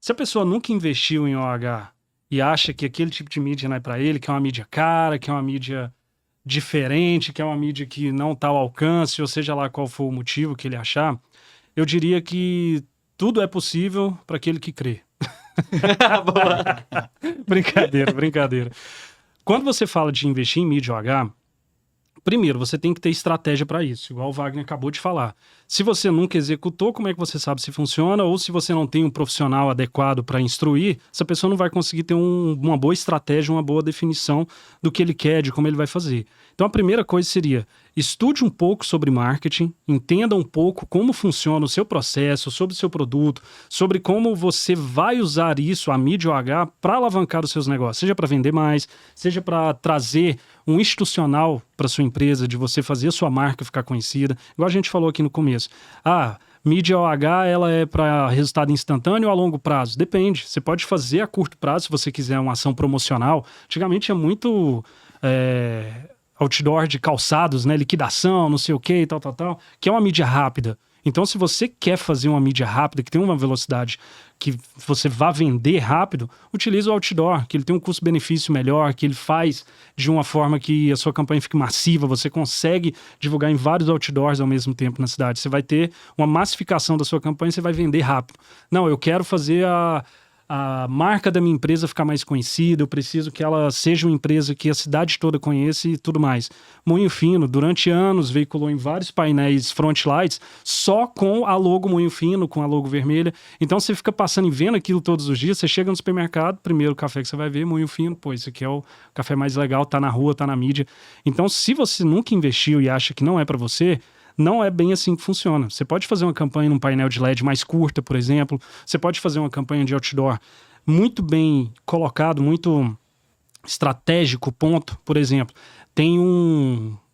Se a pessoa nunca investiu em OH e acha que aquele tipo de mídia não é para ele, que é uma mídia cara, que é uma mídia diferente, que é uma mídia que não está ao alcance, ou seja lá qual for o motivo que ele achar, eu diria que tudo é possível para aquele que crê. Brincadeira. Quando você fala de investir em mídia OH, primeiro, você tem que ter estratégia para isso, igual o Wagner acabou de falar. Se você nunca executou, como é que você sabe se funciona? Ou se você não tem um profissional adequado para instruir, essa pessoa não vai conseguir ter uma boa estratégia, uma boa definição do que ele quer, de como ele vai fazer. Então, a primeira coisa seria, estude um pouco sobre marketing, entenda um pouco como funciona o seu processo, sobre o seu produto, sobre como você vai usar isso, a mídia OH, para alavancar os seus negócios, seja para vender mais, seja para trazer um institucional para sua empresa, de você fazer a sua marca ficar conhecida, igual a gente falou aqui no começo. mídia OH, ela é para resultado instantâneo ou a longo prazo? Depende. Você pode fazer a curto prazo, se você quiser uma ação promocional. Antigamente é muito outdoor de calçados, né? Liquidação, não sei o que, tal, que é uma mídia rápida. Então, se você quer fazer uma mídia rápida, que tem uma velocidade que você vá vender rápido, utilize o outdoor, que ele tem um custo-benefício melhor, que ele faz de uma forma que a sua campanha fique massiva, você consegue divulgar em vários outdoors ao mesmo tempo na cidade. Você vai ter uma massificação da sua campanha e você vai vender rápido. Não, eu quero fazer a marca da minha empresa ficar mais conhecida, eu preciso que ela seja uma empresa que a cidade toda conheça e tudo mais. Moinho Fino, durante anos, veiculou em vários painéis front lights só com a logo Moinho Fino, com a logo vermelha. Então você fica passando e vendo aquilo todos os dias, você chega no supermercado, primeiro café que você vai ver, Moinho Fino, pô, esse aqui é o café mais legal, tá na rua, tá na mídia. Então, se você nunca investiu e acha que não é para você, não é bem assim que funciona. Você pode fazer uma campanha num painel de LED mais curta, por exemplo. Você pode fazer uma campanha de outdoor muito bem colocado, muito estratégico, ponto. Por exemplo, tem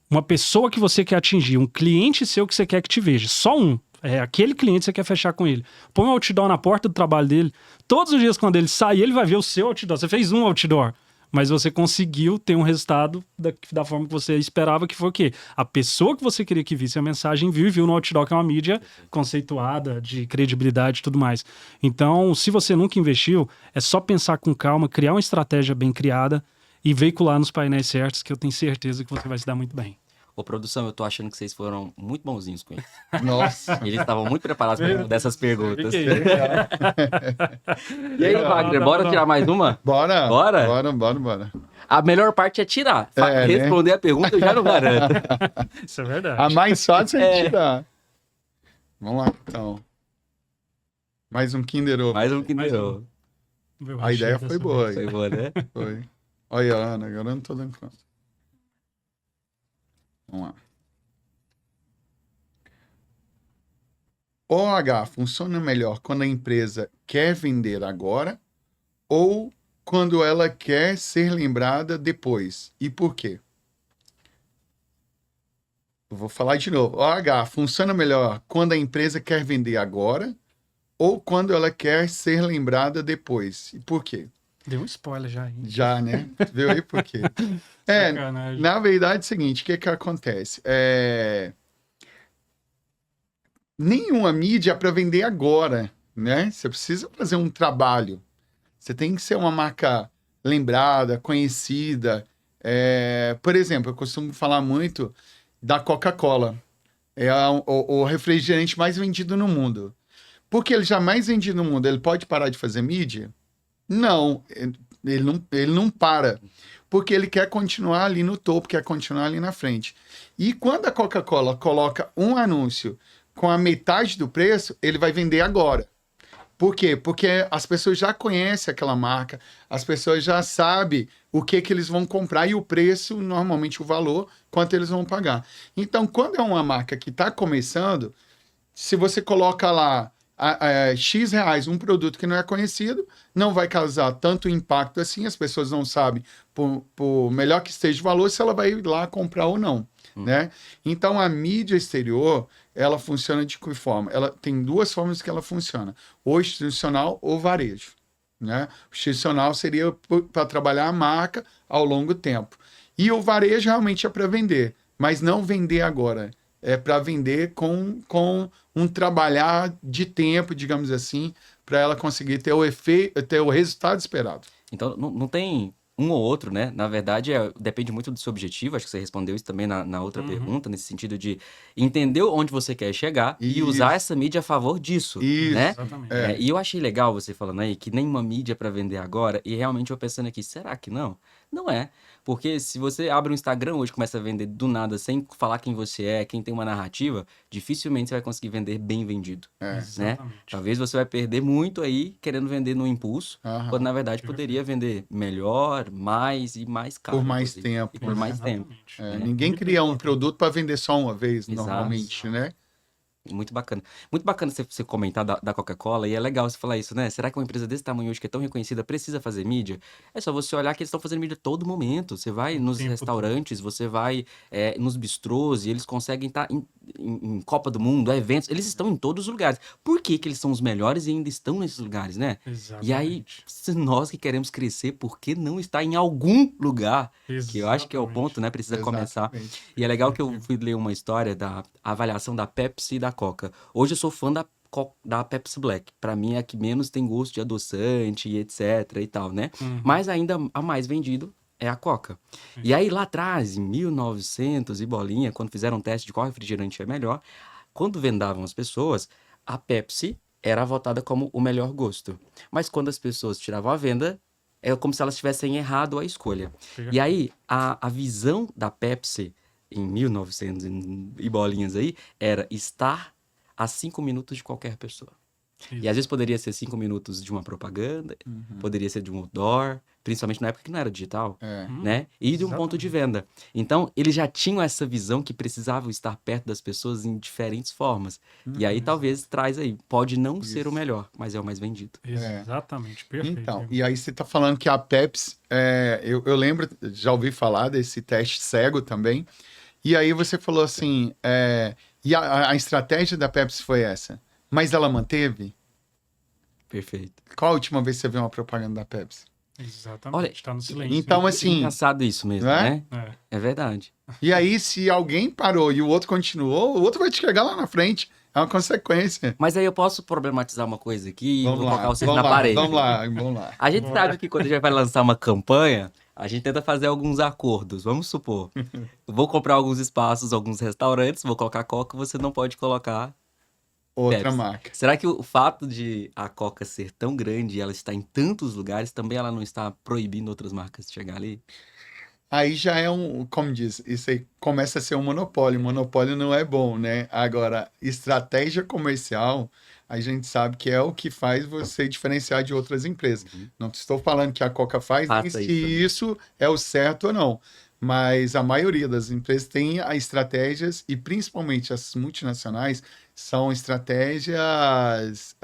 uma pessoa que você quer atingir, um cliente seu que você quer que te veja. Só um. É aquele cliente que você quer fechar com ele. Põe um outdoor na porta do trabalho dele. Todos os dias quando ele sair, ele vai ver o seu outdoor. Você fez um outdoor, mas você conseguiu ter um resultado da forma que você esperava, que foi o quê? A pessoa que você queria que visse a mensagem viu e viu no outdoor, que é uma mídia conceituada, de credibilidade e tudo mais. Então, se você nunca investiu, é só pensar com calma, criar uma estratégia bem criada e veicular nos painéis certos, que eu tenho certeza que você vai se dar muito bem. Ô, produção, eu tô achando que vocês foram muito bonzinhos com ele. Nossa. Eles estavam muito preparados para dessas perguntas. Fiquei. E aí, Wagner, bora tirar mais uma? Bora. Bora? Bora. A melhor parte é tirar. É, Responder a pergunta eu já não garanto. Isso é verdade. A mais fácil é tirar. Vamos lá, então. Mais um Kinder Ovo. Mais um que Mais deu. Meu A ideia recheio foi dessa boa. vez. Foi boa, né? Foi. Olha, Ana, agora eu não tô dando conta. Vamos lá. OH funciona melhor quando a empresa quer vender agora ou quando ela quer ser lembrada depois? E por quê? Eu vou falar de novo. OH funciona melhor quando a empresa quer vender agora ou quando ela quer ser lembrada depois? E por quê? Deu um spoiler já, hein? Já, né? Viu aí por quê? Sacanagem. Na verdade é o seguinte, o que acontece? Nenhuma mídia é para vender agora, né? Você precisa fazer um trabalho. Você tem que ser uma marca lembrada, conhecida. Por exemplo, eu costumo falar muito da Coca-Cola. É o refrigerante mais vendido no mundo. Por que ele já mais vendido no mundo? Ele pode parar de fazer mídia? Não, ele não para. Porque ele quer continuar ali no topo, quer continuar ali na frente. E quando a Coca-Cola coloca um anúncio com a metade do preço, ele vai vender agora. Por quê? Porque as pessoas já conhecem aquela marca, as pessoas já sabem o que eles vão comprar e o preço, normalmente o valor, quanto eles vão pagar. Então, quando é uma marca que está começando, se você coloca lá X reais um produto que não é conhecido, não vai causar tanto impacto assim, as pessoas não sabem, por melhor que esteja o valor, se ela vai ir lá comprar ou não. Né? Então, a mídia exterior, ela funciona de que forma? Ela tem duas formas que ela funciona, ou institucional ou varejo. Né? O institucional seria para trabalhar a marca ao longo tempo. E o varejo realmente é para vender, mas não vender agora. É para vender com um trabalhar de tempo, digamos assim, para ela conseguir ter o resultado esperado. Então, não tem um ou outro, né? Na verdade, depende muito do seu objetivo. Acho que você respondeu isso também na outra pergunta, nesse sentido de entender onde você quer chegar e usar essa mídia a favor disso, né? Exatamente. E eu achei legal você falando aí que nenhuma mídia é para vender agora. E realmente eu pensando aqui, será que não? Não é. Porque se você abre um Instagram hoje e começa a vender do nada, sem falar quem você é, quem tem uma narrativa, dificilmente você vai conseguir vender bem vendido. Né? Exatamente. Talvez você vai perder muito aí querendo vender no impulso, Aham. quando na verdade poderia vender melhor, mais e mais caro. Por mais inclusive. tempo, E por mais tempo. Exatamente. Ninguém cria um produto para vender só uma vez, Exato. normalmente, né? Muito bacana. Muito bacana você comentar da Coca-Cola, e é legal você falar isso, né? Será que uma empresa desse tamanho hoje, que é tão reconhecida, precisa fazer mídia? É só você olhar que eles estão fazendo mídia a todo momento. Você vai nos tempo restaurantes, você vai nos bistrôs, e eles conseguem estar em em Copa do Mundo, eventos, eles estão em todos os lugares. Por que que eles são os melhores e ainda estão nesses lugares, né? E aí, Exatamente. se nós que queremos crescer, por que não estar em algum lugar? Que eu acho que é o ponto, né? Precisa começar. Exatamente. E é legal que eu fui ler uma história da avaliação da Pepsi e da Coca. Hoje eu sou fã da Pepsi Black. Pra mim é a que menos tem gosto de adoçante e etc e tal, né? Uhum. Mas ainda a mais vendido é a Coca. E aí lá atrás, em 1900 e bolinha, quando fizeram um teste de qual refrigerante é melhor, quando vendavam as pessoas, a Pepsi era votada como o melhor gosto. Mas quando as pessoas tiravam a venda, é como se elas tivessem errado a escolha. E aí, a visão da Pepsi, em 1900 e bolinhas aí, era estar a 5 minutos de qualquer pessoa. E às vezes poderia ser 5 minutos de uma propaganda, poderia ser de um outdoor, principalmente na época que não era digital, né? E de um ponto de venda. Então, eles já tinham essa visão que precisavam estar perto das pessoas em diferentes formas. E aí, talvez, traz aí. Pode não ser o melhor, mas é o mais vendido. Exatamente, perfeito. Então, e aí você tá falando que a Pepsi, eu lembro, já ouvi falar desse teste cego também, e aí você falou assim, e a estratégia da Pepsi foi essa, mas ela manteve? Perfeito. Qual a última vez que você viu uma propaganda da Pepsi? Exatamente, Olha, tá no silêncio. Então, né? assim, Engraçado isso mesmo, não é? né? É verdade. E aí se alguém parou e o outro continuou, o outro vai te chegar lá na frente, é uma consequência. Mas aí eu posso problematizar uma coisa aqui e vou colocar vocês na vamos lá, parede. vamos lá. A gente sabe que quando a gente vai lançar uma campanha, a gente tenta fazer alguns acordos. Vamos supor, eu vou comprar alguns espaços, alguns restaurantes, vou colocar Coca, você não pode colocar Outra Pepsi. marca. Será que o fato de a Coca ser tão grande e ela estar em tantos lugares, também ela não está proibindo outras marcas de chegar ali? Aí já é como diz, isso aí começa a ser um monopólio. Monopólio não é bom, né? Agora, estratégia comercial, a gente sabe que é o que faz você diferenciar de outras empresas. Não estou falando que a Coca faz, nem Faça se isso, né? isso é o certo ou não. Mas a maioria das empresas tem as estratégias, e principalmente as multinacionais, são estratégias.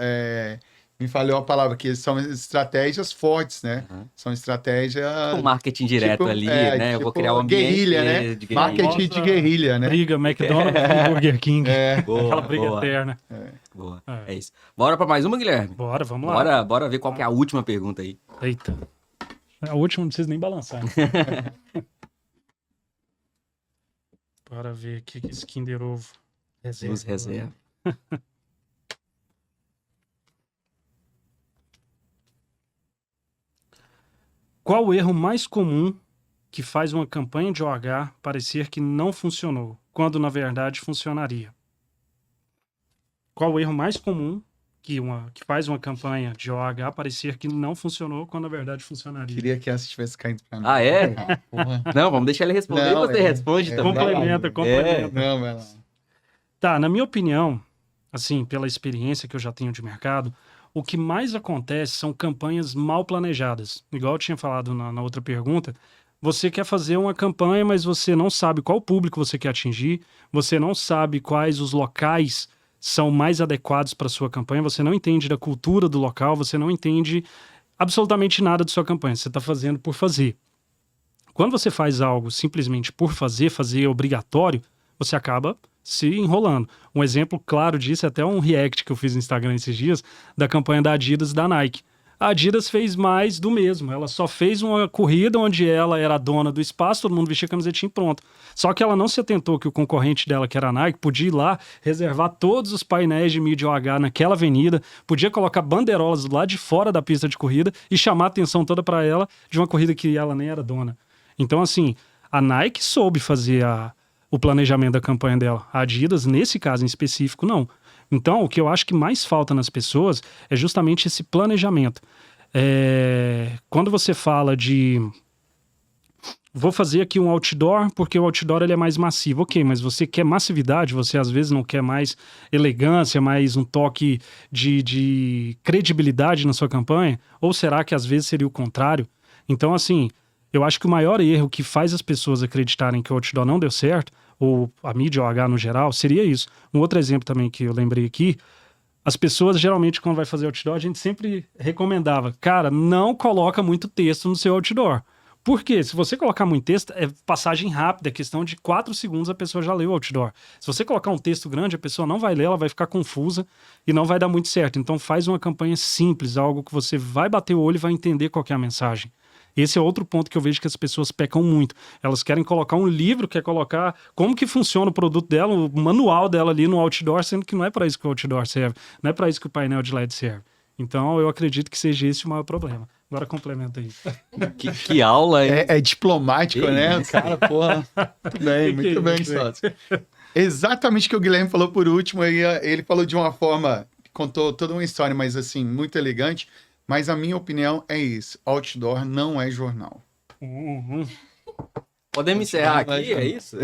Me falhou a palavra aqui, são estratégias fortes, né? Aham. São estratégias. O marketing direto ali, né? Eu vou criar um ambiente guerrilha, né? de guerrilha. Marketing de guerrilha, né? Briga McDonald's e Burger King. Boa, Aquela briga boa. eterna. Boa. É. É isso. Bora pra mais uma, Guilherme? Bora, vamos lá. Bora ver qual que é a última pergunta aí. Eita. A última não precisa nem balançar. Né? Bora ver aqui que esse Kinder Ovo. Nos reserva. Qual o erro mais comum que faz uma campanha de OH parecer que não funcionou, quando na verdade funcionaria? Qual o erro mais comum que faz uma campanha de OH parecer que não funcionou, quando na verdade funcionaria? Queria que essa tivesse caído pra mim. Ah, é? Porra. Não, vamos deixar ele responder e Não, você responde também. Complementa, complementa. Não, vai lá. Tá, na minha opinião, assim, pela experiência que eu já tenho de mercado, o que mais acontece são campanhas mal planejadas. Igual eu tinha falado na outra pergunta, você quer fazer uma campanha, mas você não sabe qual público você quer atingir, você não sabe quais os locais são mais adequados para sua campanha, você não entende da cultura do local, você não entende absolutamente nada da sua campanha, você está fazendo por fazer. Quando você faz algo simplesmente por fazer obrigatório, você acaba se enrolando. Um exemplo claro disso é até um react que eu fiz no Instagram esses dias, da campanha da Adidas e da Nike. A Adidas fez mais do mesmo. Ela só fez uma corrida onde ela era a dona do espaço, todo mundo vestia a camisetinha e pronto. Só que ela não se atentou que o concorrente dela, que era a Nike, podia ir lá, reservar todos os painéis de mídia OH naquela avenida, podia colocar bandeirolas do lado de fora da pista de corrida e chamar a atenção toda para ela de uma corrida que ela nem era dona. Então, assim, a Nike soube fazer o planejamento da campanha dela. A Adidas, nesse caso em específico, não. Então, o que eu acho que mais falta nas pessoas é justamente esse planejamento. Quando você fala de... Vou fazer aqui um outdoor porque o outdoor ele é mais massivo. Ok, mas você quer massividade, você às vezes não quer mais elegância, mais um toque de credibilidade na sua campanha? Ou será que às vezes seria o contrário? Então, assim, eu acho que o maior erro que faz as pessoas acreditarem que o outdoor não deu certo, ou a mídia OH no geral, seria isso. Um outro exemplo também que eu lembrei aqui, as pessoas geralmente quando vai fazer outdoor, a gente sempre recomendava, cara, não coloca muito texto no seu outdoor, Por quê? Se você colocar muito texto, é passagem rápida, é questão de 4 segundos a pessoa já leu o outdoor. Se você colocar um texto grande, a pessoa não vai ler, ela vai ficar confusa e não vai dar muito certo. Então faz uma campanha simples, algo que você vai bater o olho e vai entender qual que é a mensagem. Esse é outro ponto que eu vejo que as pessoas pecam muito. Elas querem colocar um livro, quer colocar como que funciona o produto dela, o manual dela ali no outdoor, sendo que não é para isso que o outdoor serve, não é para isso que o painel de LED serve. Então eu acredito que seja esse o maior problema. Agora complementa aí. Que aula, hein? É diplomático, Que né? isso. Cara, porra. Muito bem, sócio. Exatamente o que o Guilherme falou por último. Ele falou de uma forma, contou toda uma história, mas assim, muito elegante. Mas a minha opinião é isso. Outdoor não é jornal. Podemos encerrar aqui, é isso?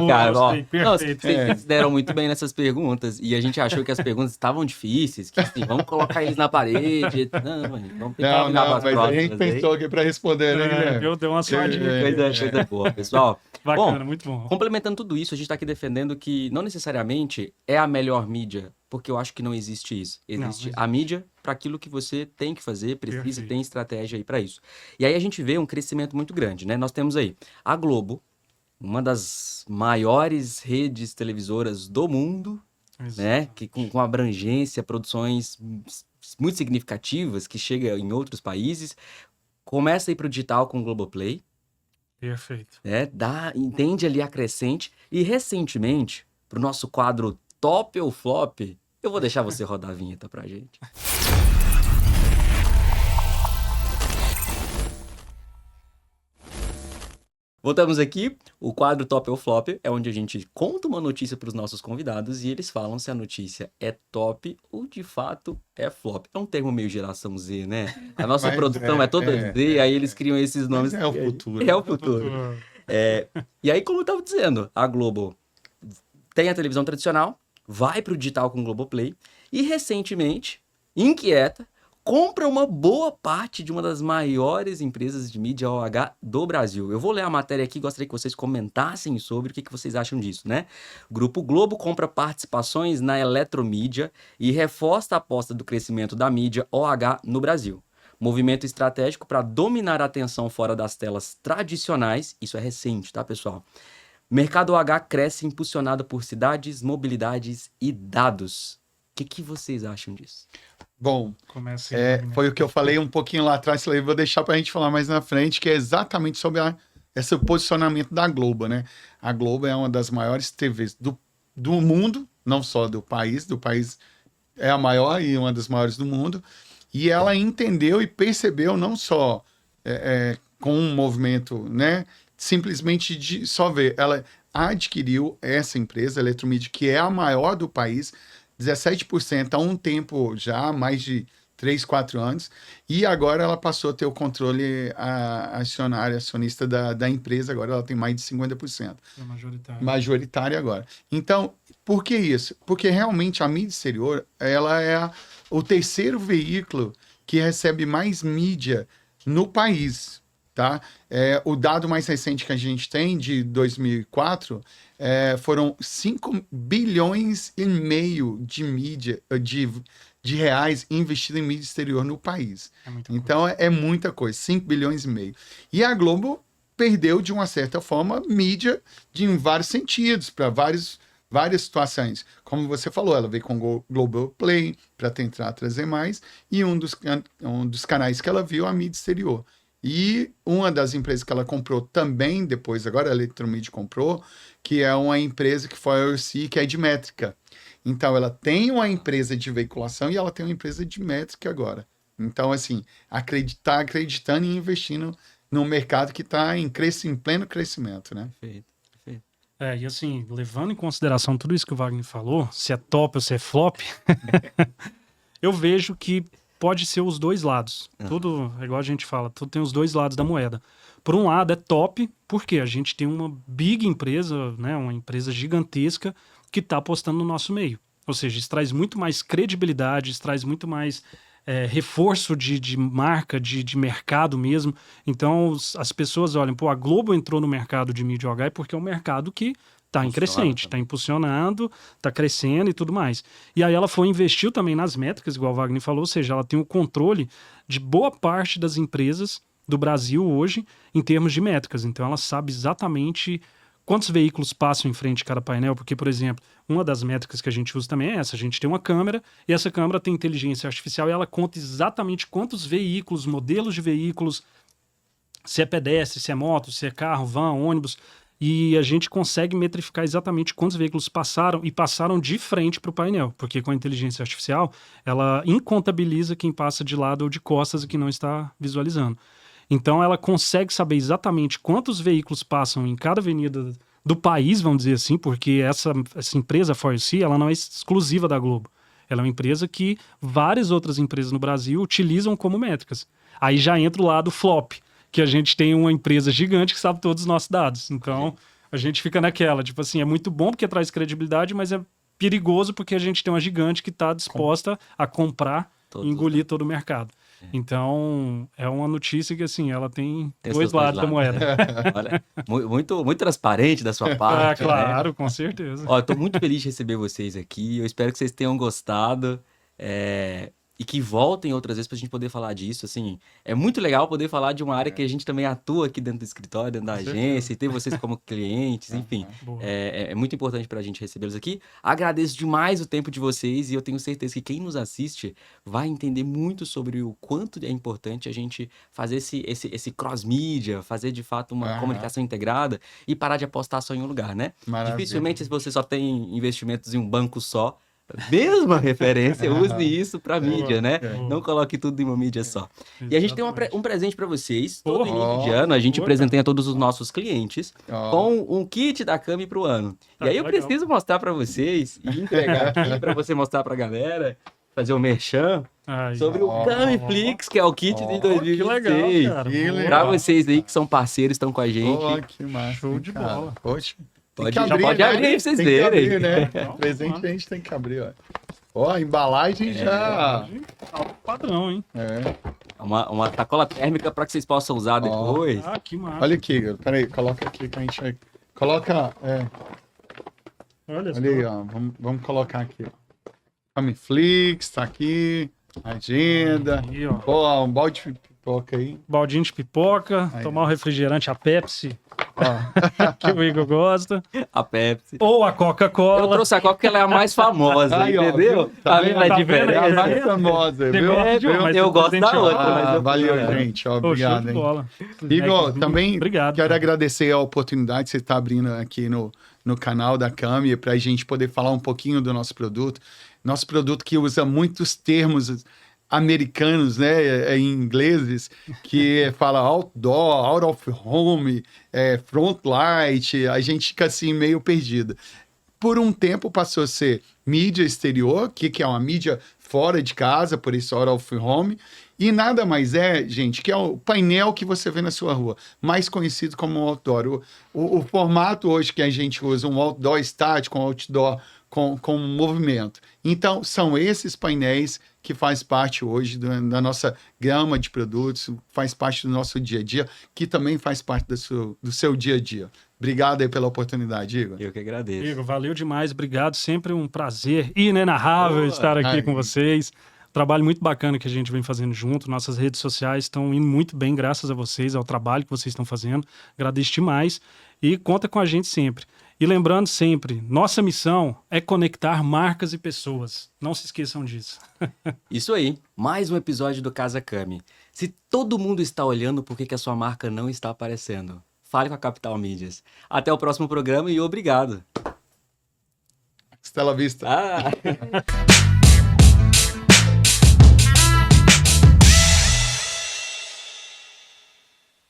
Cara, ó, perfeito. não, vocês deram muito bem nessas perguntas e a gente achou que as perguntas estavam difíceis, que assim, vamos colocar eles na parede. Não, mano, vamos tentar virar Não, as mas a gente próximas pensou aqui para responder, né, Guilherme? Eu dei uma suadinha. Coisa boa, pessoal. Bacana, Bom, muito bom. complementando tudo isso, a gente está aqui defendendo que não necessariamente é a melhor mídia, porque eu acho que não existe isso. Existe a mídia para aquilo que você tem que fazer, precisa e Perfeito. tem estratégia aí para isso. E aí a gente vê um crescimento muito grande, né? Nós temos aí a Globo, uma das maiores redes televisoras do mundo, né? Que com abrangência, produções muito significativas, que chega em outros países, começa a ir para o digital com o Globoplay. Perfeito. Entende ali a crescente. E recentemente, pro nosso quadro Top ou Flop, eu vou deixar você rodar a vinheta pra gente. Voltamos aqui, o quadro Top ou Flop é onde a gente conta uma notícia para os nossos convidados e eles falam se a notícia é top ou de fato é flop. É um termo meio geração Z, né? A nossa Mas produção é toda Z, aí eles criam esses nomes. É o futuro. É o futuro. E aí, como eu estava dizendo, a Globo tem a televisão tradicional, vai para o digital com o Globoplay e recentemente, inquieta, compra uma boa parte de uma das maiores empresas de mídia OH do Brasil. Eu vou ler a matéria aqui e gostaria que vocês comentassem sobre o que vocês acham disso, né? Grupo Globo compra participações na Eletromídia e reforça a aposta do crescimento da mídia OH no Brasil. Movimento estratégico para dominar a atenção fora das telas tradicionais. Isso é recente, tá, pessoal? Mercado OH cresce impulsionado por cidades, mobilidades e dados. O que vocês acham disso? Bom, Começa aí, né? foi o que eu falei um pouquinho lá atrás, falei, vou deixar para a gente falar mais na frente, que é exatamente sobre esse posicionamento da Globo, né? A Globo é uma das maiores TVs do mundo, não só do país é a maior e uma das maiores do mundo, e ela entendeu e percebeu não só com um movimento, né? Simplesmente de só ver, ela adquiriu essa empresa, a Eletromídia, que é a maior do país, 17% há um tempo já, mais de 3, 4 anos, e agora ela passou a ter o controle acionista da empresa, agora ela tem mais de 50%. É Majoritária agora. Então, por que isso? Porque realmente a mídia exterior, ela é o terceiro veículo que recebe mais mídia no país, tá? O dado mais recente que a gente tem, de 2004, foram 5 bilhões e meio de mídia, de reais investidos em mídia exterior no país. Então, é muita coisa, 5 bilhões e meio. E a Globo perdeu, de uma certa forma, mídia em vários sentidos, para várias situações. Como você falou, ela veio com o Globoplay para tentar trazer mais, e um dos canais que ela viu, a mídia exterior. E uma das empresas que ela comprou também, depois, agora a Eletromídia comprou, que é uma empresa que foi a ORC, que é de métrica. Então, ela tem uma empresa de veiculação e ela tem uma empresa de métrica agora. Então, assim, acreditando e investindo num mercado que está em pleno crescimento, né? Perfeito. E assim, levando em consideração tudo isso que o Wagner falou, se é top ou se é flop, eu vejo que pode ser os dois lados. Tudo, igual a gente fala, tudo tem os dois lados da moeda. Por um lado é top, porque a gente tem uma big empresa, né, uma empresa gigantesca que está apostando no nosso meio. Ou seja, isso traz muito mais credibilidade, isso traz muito mais reforço de marca, de mercado mesmo. Então, as pessoas olham, a Globo entrou no mercado de mídia OH porque é um mercado que está em crescente, está impulsionando, está crescendo e tudo mais. E aí ela investiu também nas métricas, igual o Wagner falou, ou seja, ela tem o controle de boa parte das empresas do Brasil hoje em termos de métricas. Então, ela sabe exatamente quantos veículos passam em frente a cada painel, porque, por exemplo, uma das métricas que a gente usa também é essa. A gente tem uma câmera e essa câmera tem inteligência artificial e ela conta exatamente quantos veículos, modelos de veículos, se é pedestre, se é moto, se é carro, van, ônibus, e a gente consegue metrificar exatamente quantos veículos passaram e passaram de frente para o painel, porque com a inteligência artificial, ela incontabiliza quem passa de lado ou de costas e que não está visualizando. Então, ela consegue saber exatamente quantos veículos passam em cada avenida do país, vamos dizer assim, porque essa empresa, a 4C, ela não é exclusiva da Globo. Ela é uma empresa que várias outras empresas no Brasil utilizam como métricas. Aí já entra o lado flop, que a gente tem uma empresa gigante que sabe todos os nossos dados. Então, a gente fica naquela, tipo assim, é muito bom porque traz credibilidade, mas é perigoso porque a gente tem uma gigante que está disposta a comprar e engolir todo o mercado. Então, é uma notícia que, assim, ela tem dois lados da moeda. Olha, muito transparente da sua parte. Claro, né? Com certeza. Ó, eu tô muito feliz de receber vocês aqui. Eu espero que vocês tenham gostado. E que voltem outras vezes pra gente poder falar disso, assim, é muito legal poder falar de uma área que a gente também atua aqui dentro do escritório, dentro da agência, e ter vocês como clientes, enfim, é muito importante pra gente recebê-los aqui. Agradeço demais o tempo de vocês e eu tenho certeza que quem nos assiste vai entender muito sobre o quanto é importante a gente fazer esse cross-mídia, fazer de fato uma comunicação integrada e parar de apostar só em um lugar, né? Maravilha. Dificilmente se você só tem investimentos em um banco só, mesma referência, use isso pra mídia, né? Não coloque tudo em uma mídia só. E a gente tem um presente pra vocês. Todo início de ano, a gente presenteia todos os nossos clientes com um kit da Cami pro ano. E aí eu preciso mostrar pra vocês e entregar aqui pra você mostrar pra galera, fazer um merchan sobre o Camiflix, que é o kit de 2026. Que legal, cara. Pra vocês aí que são parceiros, estão com a gente. Que massa. Show de bola. Poxa. Pode abrir pra vocês verem. Abrir, né? Presente a gente tem que abrir, ó. Ó, a embalagem já... Padrão, hein? Uma sacola térmica para que vocês possam usar depois. Que massa. Olha aqui, peraí, coloca aqui que a gente vai... Coloca... Olha aí, ó. Vamos colocar aqui. Camiflix, tá aqui. Agenda. Aí, ó. Ó, um balde de pipoca aí. Baldinho de pipoca, Aí, tomar o refrigerante, a Pepsi, que o Igor gosta. A Pepsi. Ou a Coca-Cola. Eu trouxe a Coca porque ela é a mais famosa, Aí, ó, entendeu? viu? Tá vendo? A Tá diferença. É a mais famosa, viu? Eu gosto da outra, mas eu valeu, gente. Ó, obrigado, hein? Igor, também obrigado, quero cara. agradecer a oportunidade que você está abrindo aqui no canal da Cami para a gente poder falar um pouquinho do nosso produto. Nosso produto que usa muitos termos americanos, né, em ingleses, que fala outdoor, out of home, front light, a gente fica assim meio perdido. Por um tempo passou a ser mídia exterior, que é uma mídia fora de casa, por isso out of home, e nada mais gente, que é o painel que você vê na sua rua, mais conhecido como outdoor. O formato hoje que a gente usa, um outdoor estático, um outdoor com movimento. Então, são esses painéis que faz parte hoje da nossa gama de produtos, faz parte do nosso dia a dia, que também faz parte do seu dia a dia. Obrigado aí pela oportunidade, Igor. Eu que agradeço. Igor, valeu demais, obrigado. Sempre um prazer inenarrável estar aqui com vocês. Trabalho muito bacana que a gente vem fazendo junto. Nossas redes sociais estão indo muito bem, graças a vocês, ao trabalho que vocês estão fazendo. Agradeço demais e conta com a gente sempre. E lembrando sempre, nossa missão é conectar marcas e pessoas. Não se esqueçam disso. Isso aí, mais um episódio do Casa Cami. Se todo mundo está olhando, por que a sua marca não está aparecendo? Fale com a Capital Mídias. Até o próximo programa e obrigado. Hasta la vista.